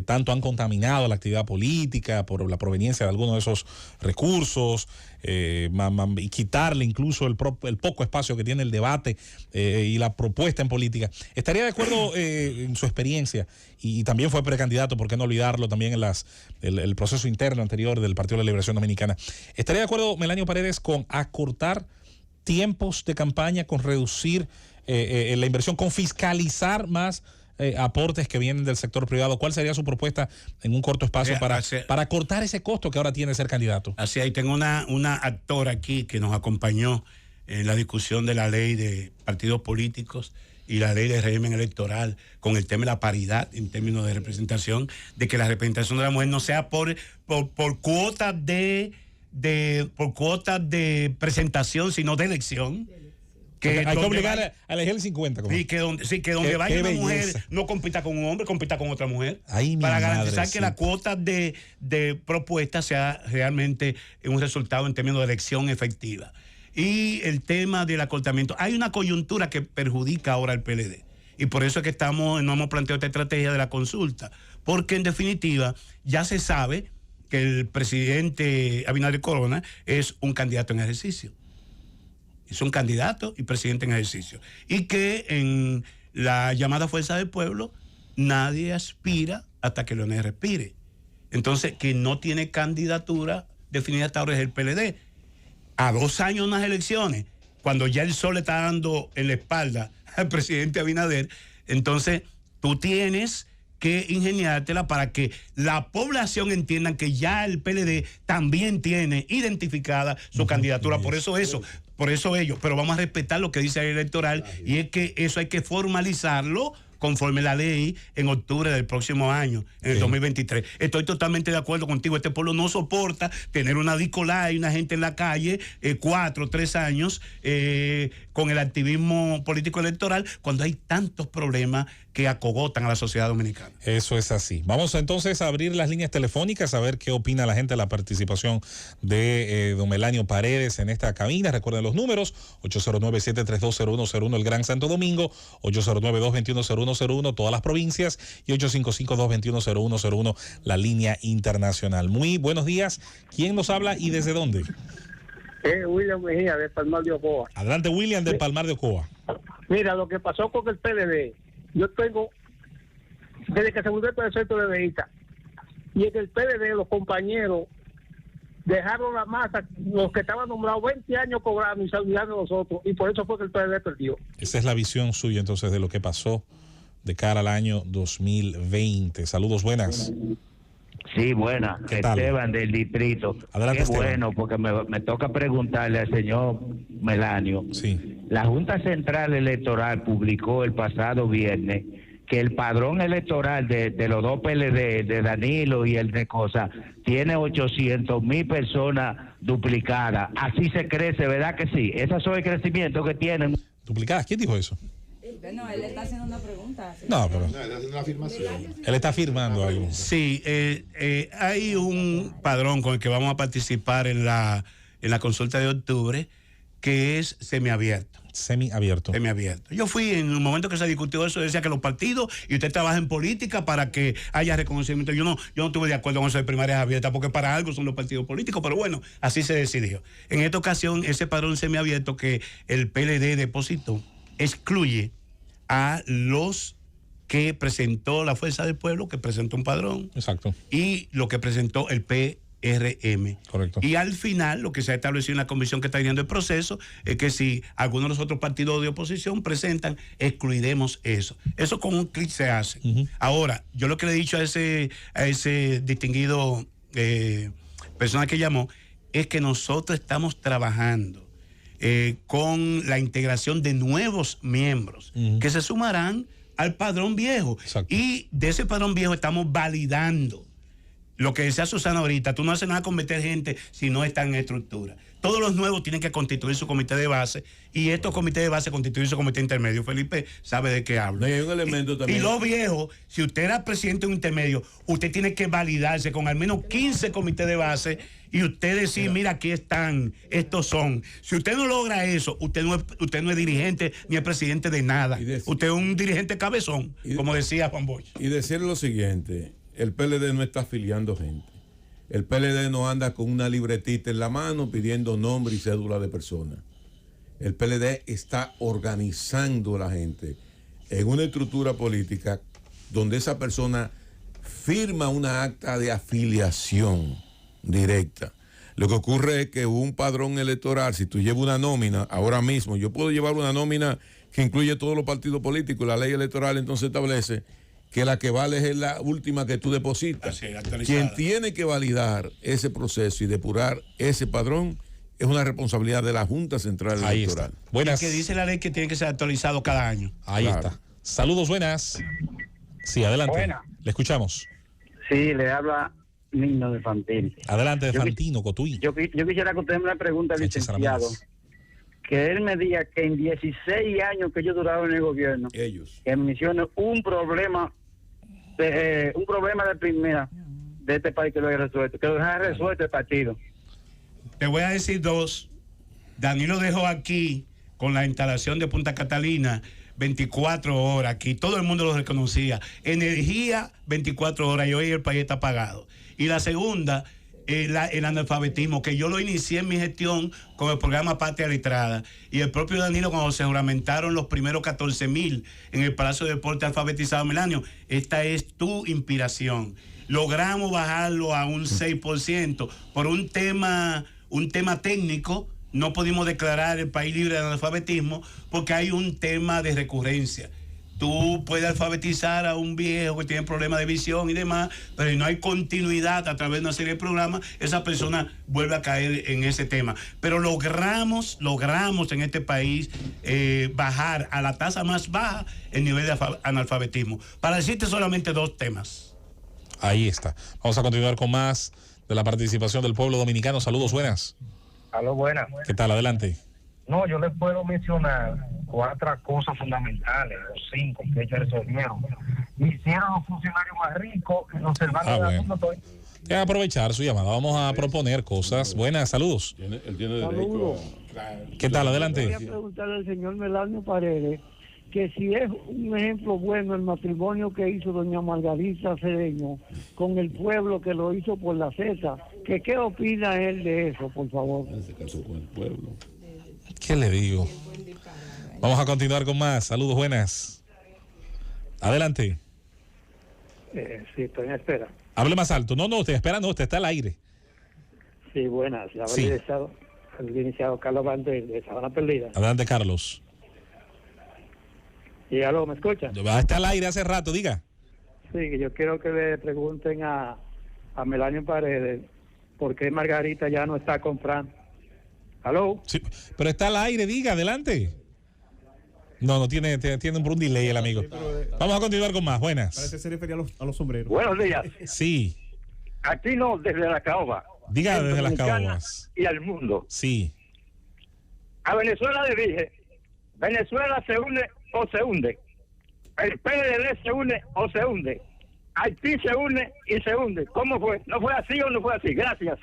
tanto han contaminado la actividad política por la proveniencia de algunos de esos recursos, y quitarle incluso el poco espacio que tiene el debate y la propuesta en política. ¿Estaría de acuerdo en su experiencia? Y también fue precandidato, por qué no olvidarlo, también en el proceso interno anterior del Partido de la Liberación Dominicana. ¿Estaría de acuerdo, Melanio Paredes, con acortar tiempos de campaña, con reducir la inversión, con fiscalizar más aportes que vienen del sector privado? ¿Cuál sería su propuesta en un corto espacio para cortar ese costo que ahora tiene ser candidato? Así, ahí tengo una actora aquí que nos acompañó en la discusión de la ley de partidos políticos y la ley de régimen electoral con el tema de la paridad en términos de representación, de que la representación de la mujer no sea por cuotas por cuotas de presentación, sino de elección. Hay que obligar a elegir el 50. Sí, que donde vaya una mujer no compita con un hombre, compita con otra mujer. Para garantizar que la cuota de propuesta sea realmente un resultado en términos de elección efectiva. Y el tema del acortamiento. Hay una coyuntura que perjudica ahora al PLD. Y por eso es que no hemos planteado esta estrategia de la consulta. Porque en definitiva ya se sabe que el presidente Abinader Corona es un candidato en ejercicio. Es un candidato y presidente en ejercicio. Y que en la llamada Fuerza del Pueblo nadie aspira hasta que Leonel respire. Entonces, que no tiene candidatura definida hasta ahora es el PLD. A 2 años de unas elecciones, cuando ya el sol le está dando en la espalda al presidente Abinader, entonces tú tienes que ingeniártela para que la población entienda que ya el PLD también tiene identificada su candidatura. Por eso ellos, pero vamos a respetar lo que dice la ley electoral, y es que eso hay que formalizarlo conforme la ley en octubre del próximo año, en el 2023. Estoy totalmente de acuerdo contigo. Este pueblo no soporta tener una discola y una gente en la calle 4 o 3 años con el activismo político electoral, cuando hay tantos problemas que acogotan a la sociedad dominicana. Eso es así. Vamos entonces a abrir las líneas telefónicas, a ver qué opina la gente de la participación de don Melanio Paredes en esta cabina. Recuerden los números: 809-732-0101 el Gran Santo Domingo, 809-221-0101 todas las provincias, y 855-221-0101 la línea internacional. Muy buenos días. ¿Quién nos habla y desde dónde? William Mejía, de Palmar de Ocoa. Adelante, William, de Palmar de Ocoa. Mira, lo que pasó con el PLD, yo tengo, desde que se mudó el centro de Veita, y en el PLD los compañeros dejaron la masa, los que estaban nombrados 20 años cobrando y se olvidaron de nosotros, y por eso fue que el PLD perdió. Esa es la visión suya entonces de lo que pasó de cara al año 2020. Saludos, buenas. Sí, buena. Esteban del distrito. Adelante, Qué Esteban. bueno, porque me toca preguntarle al señor Melanio. Sí. La Junta Central Electoral publicó el pasado viernes que el padrón electoral de los dos PLD, de Danilo y el de Cosa, tiene 800,000 personas duplicadas. Así se crece, ¿verdad que sí? Esos son el crecimiento que tienen. ¿Duplicadas? ¿Quién dijo eso? Bueno, él está haciendo una pregunta. No, pero él está haciendo una afirmación. Él está afirmando algo. Sí, hay un padrón con el que vamos a participar en la consulta de octubre, que es semiabierto. Semiabierto. Yo fui en el momento que se discutió eso, decía que los partidos y usted trabaja en política para que haya reconocimiento. Yo no estuve de acuerdo con eso de primarias abiertas, porque para algo son los partidos políticos, pero bueno, así se decidió. En esta ocasión, ese padrón semiabierto que el PLD depositó excluye a los que presentó la Fuerza del Pueblo, que presentó un padrón. Exacto. Y lo que presentó el Correcto. Y al final, lo que se ha establecido en la comisión que está guiando el proceso es que si algunos de los otros partidos de oposición presentan, excluiremos eso. Eso con un clic se hace. Ahora, yo lo que le he dicho a ese distinguido persona que llamó es que nosotros estamos trabajando con la integración de nuevos miembros que se sumarán al padrón viejo. Exacto. Y de ese padrón viejo estamos validando lo que decía Susana ahorita. Tú no haces nada con meter gente si no está en estructura. Todos los nuevos tienen que constituir su comité de base y estos comités de base constituyen su comité intermedio. Felipe sabe de qué hablo. Hay un elemento también. Y los viejos, si usted era presidente de un intermedio, usted tiene que validarse con al menos 15 comités de base y usted decir, mira, aquí están, estos son. Si usted no logra eso, usted no es dirigente ni es presidente de nada. Usted es un dirigente cabezón, como decía Juan Bosch. Y decirle lo siguiente, el PLD no está afiliando gente. El PLD no anda con una libretita en la mano pidiendo nombre y cédula de personas. El PLD está organizando a la gente en una estructura política donde esa persona firma una acta de afiliación directa. Lo que ocurre es que un padrón electoral, si tú llevas una nómina, ahora mismo yo puedo llevar una nómina que incluye todos los partidos políticos, la ley electoral entonces establece que la que vale es la última que tú depositas. Quien tiene que validar ese proceso y depurar ese padrón es una responsabilidad de la Junta Central Electoral. Buenas. Y que dice la ley que tiene que ser actualizado cada año. Ahí está. Saludos, buenas. Sí, adelante. Buenas. Le escuchamos. Sí, le habla Nino de Fantino. Adelante, de Fantino, Cotuí. Yo quisiera que usted me pregunte al licenciado, que él me diga que en 16 años que ellos duraron en el gobierno, que mencionen un problema de primera de este país que lo haya resuelto, que lo haya resuelto el partido. Te voy a decir dos. Danilo dejó aquí con la instalación de Punta Catalina 24 horas aquí, todo el mundo lo reconocía. Energía 24 horas y hoy el país está apagado. Y la segunda, el analfabetismo, que yo lo inicié en mi gestión con el programa Patria Letrada. Y el propio Danilo, cuando se juramentaron los primeros 14,000 en el Palacio de Deporte alfabetizado Melanio, esta es tu inspiración. Logramos bajarlo a un 6% por un tema técnico. No pudimos declarar el país libre de analfabetismo porque hay un tema de recurrencia. Tú puedes alfabetizar a un viejo que tiene problemas de visión y demás, pero si no hay continuidad a través de una serie de programas, esa persona vuelve a caer en ese tema. Pero logramos en este país bajar a la tasa más baja el nivel de analfabetismo. Para decirte solamente dos temas. Ahí está. Vamos a continuar con más de la participación del pueblo dominicano. Saludos, buenas. Aló, buenas. ¿Qué tal? Adelante. No, yo les puedo mencionar 4 cosas fundamentales, o 5 que ellos resolvieron. Hicieron los funcionarios más ricos, los hermanos de la bueno. Tienen que aprovechar su llamada. Vamos a proponer cosas. Buenas, saludos. Él tiene saludos. ¿Qué tal? Adelante. Quería preguntarle al señor Melanio Paredes que si es un ejemplo bueno el matrimonio que hizo doña Margarita Cedeño con el pueblo que lo hizo por la Z, que qué opina él de eso, por favor. Se casó con el pueblo. ¿Qué le digo? Vamos a continuar con más. Saludos, buenas. Adelante. Sí, estoy en espera. Hable más alto. No, usted espera, no, usted está al aire. Sí, buenas. Sí. El iniciado Carlos Valdés de Sabana Perdida. Adelante, Carlos. Y aló, ¿me escucha? Va a estar al aire hace rato, diga. Sí, que yo quiero que le pregunten a Melanio Paredes por qué Margarita ya no está comprando. ¿Aló? Sí, pero está al aire, diga, adelante. No, tiene un delay el amigo. Vamos a continuar con más, buenas. Parece que se refería a los sombreros. Buenos días. Sí. Aquí no, desde la caoba. Diga desde las caobas. Y al mundo. Sí. A Venezuela le dije, Venezuela se une o se hunde. El PLD se une o se hunde. Haití se une y se hunde. ¿Cómo fue? ¿No fue así o no fue así? Gracias.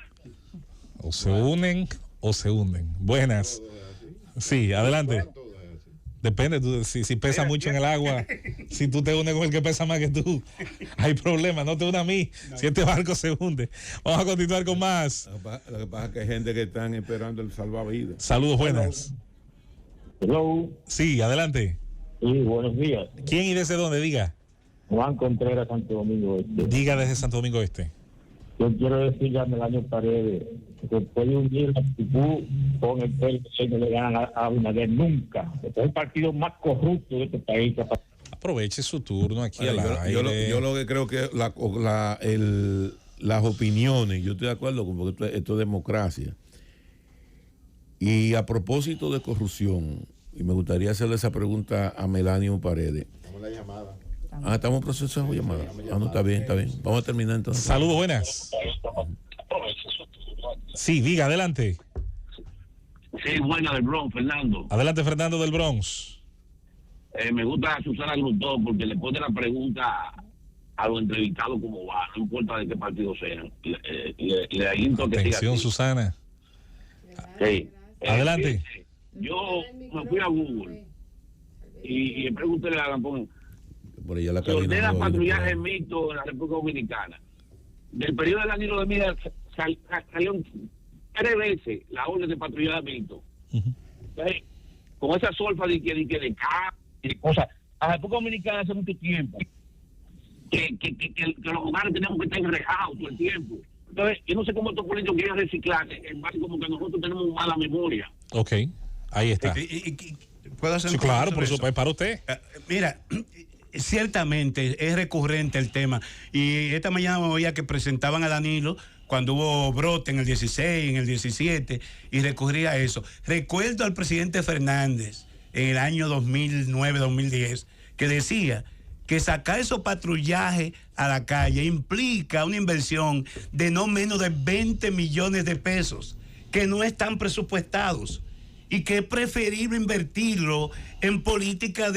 O se unen o se hunden. Buenas. Sí, adelante. Depende, si pesa mucho en el agua, si tú te unes con el que pesa más que tú, hay problema, no te unas a mí, si este barco se hunde. Vamos a continuar con más. Lo que pasa es que hay gente que están esperando el salvavidas. Saludos, buenas. Hello. Sí, adelante. Sí, buenos días. ¿Quién y desde dónde? Diga. Juan Contreras, Santo Domingo Este. Diga desde Santo Domingo Este. Yo quiero decirle a Melanio Paredes que puede unir la actitud con el PLD y no le ganan a Abinader nunca. Este es el partido más corrupto de este país. Aproveche su turno aquí al Yo aire. lo que creo que las opiniones, yo estoy de acuerdo con porque esto es democracia. Y a propósito de corrupción, y me gustaría hacerle esa pregunta a Melanio Paredes. Estamos en la llamada. Estamos en proceso de llamada. No, está bien. Vamos a terminar entonces. Saludos, buenas. Sí, diga, adelante. Sí, buena del Bronx, Fernando. Adelante, Fernando del Bronx. Me gusta a Susana Grutó porque le pone la pregunta a los entrevistados como va, no importa de qué partido sean. Le invito que siga Atención, así. Susana. Sí. Adelante. Yo me fui a Google y le pregunté a Lampón, Por ella la se ordena cabina. patrullaje mixto en la República Dominicana. Del periodo de Danilo de Mira salieron 3 veces la orden de patrullaje mixto. Entonces, con esa solfa de cosas, la República Dominicana hace mucho tiempo que los hogares tenemos que estar enrejados todo el tiempo. Entonces, yo no sé cómo estos políticos quieren reciclarse, en base como que nosotros tenemos mala memoria. Ok, ahí está. ¿Puedo hacer Sí, un claro, comentario por sobre supuesto, para usted. Mira, ciertamente es recurrente el tema. Y esta mañana me oía que presentaban a Danilo cuando hubo brote en el 16, en el 17, y recurría a eso. Recuerdo al presidente Fernández en el año 2009-2010 que decía que sacar esos patrullajes a la calle implica una inversión de no menos de 20 millones de pesos, que no están presupuestados, y que es preferible invertirlo en política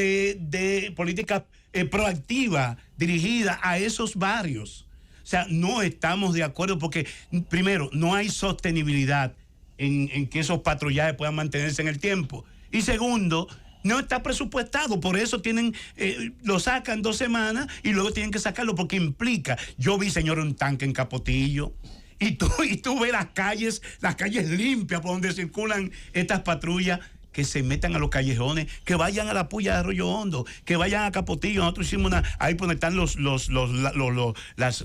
política proactiva dirigida a esos barrios. O sea, no estamos de acuerdo porque, primero, no hay sostenibilidad en que esos patrullajes puedan mantenerse en el tiempo. Y segundo, no está presupuestado, por eso lo sacan 2 semanas y luego tienen que sacarlo porque implica. Yo vi, señor, un tanque en Capotillo. Y tú ves las calles limpias por donde circulan estas patrullas, que se metan a los callejones, que vayan a la puya de Arroyo Hondo, que vayan a Capotillo. Nosotros hicimos ahí por donde están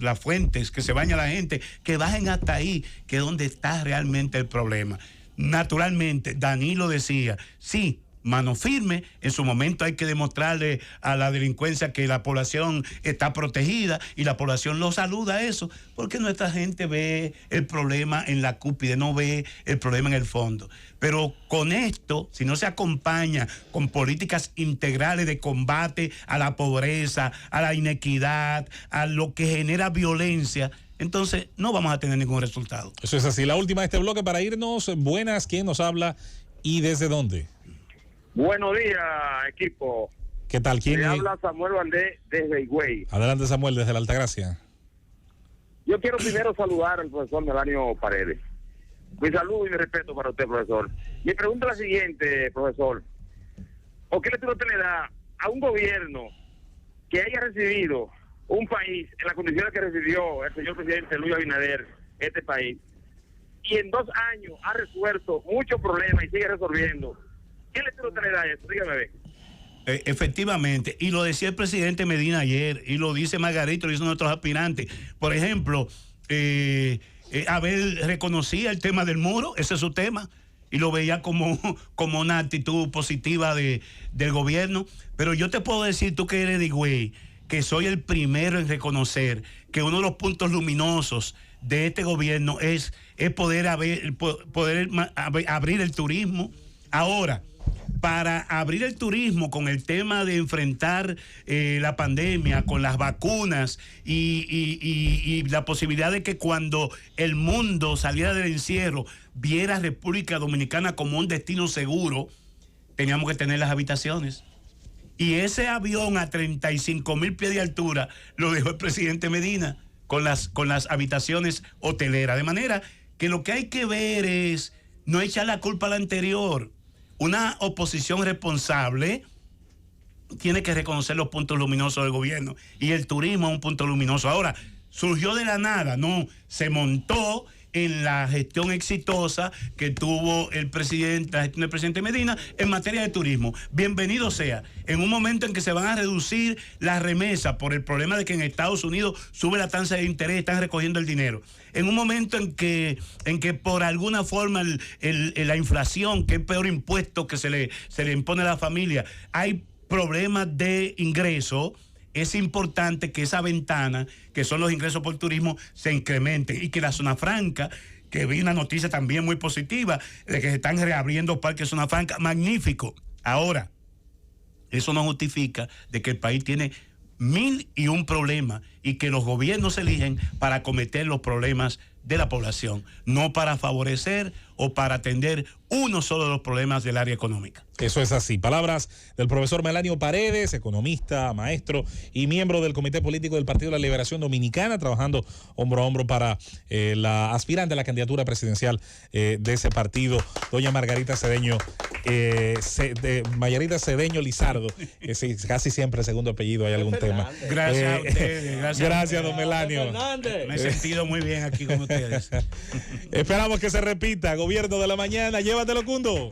las fuentes, que se baña la gente, que bajen hasta ahí, que es donde está realmente el problema. Naturalmente, Danilo decía, sí, mano firme, en su momento hay que demostrarle a la delincuencia que la población está protegida y la población lo saluda a eso, porque nuestra gente ve el problema en la cúspide, no ve el problema en el fondo. Pero con esto, si no se acompaña con políticas integrales de combate a la pobreza, a la inequidad, a lo que genera violencia, entonces no vamos a tener ningún resultado. Eso es así. La última de este bloque para irnos. Buenas, ¿quién nos habla y desde dónde? Buenos días, equipo. ¿Qué tal? ¿Quién Me es? habla Samuel Bandé desde Higüey. Adelante, Samuel, desde la Altagracia. Yo quiero primero saludar al profesor Melanio Paredes. Mi saludo y mi respeto para usted, profesor. Mi pregunta es la siguiente, profesor. ¿O qué lectura usted le da a un gobierno que haya recibido un país en las condiciones que recibió el señor presidente Luis Abinader, este país, y en 2 años ha resuelto muchos problemas y sigue resolviendo? ¿Qué lectura usted le da a eso? Dígame a ver. Efectivamente, y lo decía el presidente Medina ayer, y lo dice Margarito, lo dicen nuestros aspirantes. Por ejemplo, Abel reconocía el tema del muro, ese es su tema, y lo veía como una actitud positiva del gobierno. Pero yo te puedo decir, tú que eres de Higüey, que soy el primero en reconocer que uno de los puntos luminosos de este gobierno es poder abrir el turismo. Ahora, para abrir el turismo con el tema de enfrentar la pandemia, con las vacunas y la posibilidad de que cuando el mundo saliera del encierro viera a República Dominicana como un destino seguro, teníamos que tener las habitaciones. Y ese avión a 35,000 pies de altura lo dejó el presidente Medina con las habitaciones hoteleras. De manera que lo que hay que ver es no echar la culpa a la anterior. Una oposición responsable tiene que reconocer los puntos luminosos del gobierno, y el turismo es un punto luminoso. Ahora, surgió de la nada, no, se montó en la gestión exitosa que tuvo la gestión del presidente Medina en materia de turismo. Bienvenido sea. En un momento en que se van a reducir las remesas por el problema de que en Estados Unidos sube la tasa de interés, están recogiendo el dinero. En un momento en que por alguna forma la inflación, que es el peor impuesto que se le impone a la familia, hay problemas de ingreso, es importante que esa ventana, que son los ingresos por turismo, se incremente y que la zona franca, que vi una noticia también muy positiva, de que se están reabriendo parques zona franca, magnífico. Ahora, eso no justifica de que el país tiene 1001 problemas y que los gobiernos se eligen para acometer los problemas de la población, no para favorecer o para atender uno solo de los problemas del área económica. Eso es así. Palabras del profesor Melanio Paredes, economista, maestro y miembro del Comité Político del Partido de la Liberación Dominicana, trabajando hombro a hombro para la aspirante a la candidatura presidencial de ese partido, doña Margarita Cedeño, Margarita Cedeño Lizardo, sí, casi siempre segundo apellido hay algún tema. Gracias a ustedes. Gracias, don Melanio. Me he sentido muy bien aquí con ustedes. Esperamos que se repita. Gobierno de la Mañana, llévatelo, Cundo.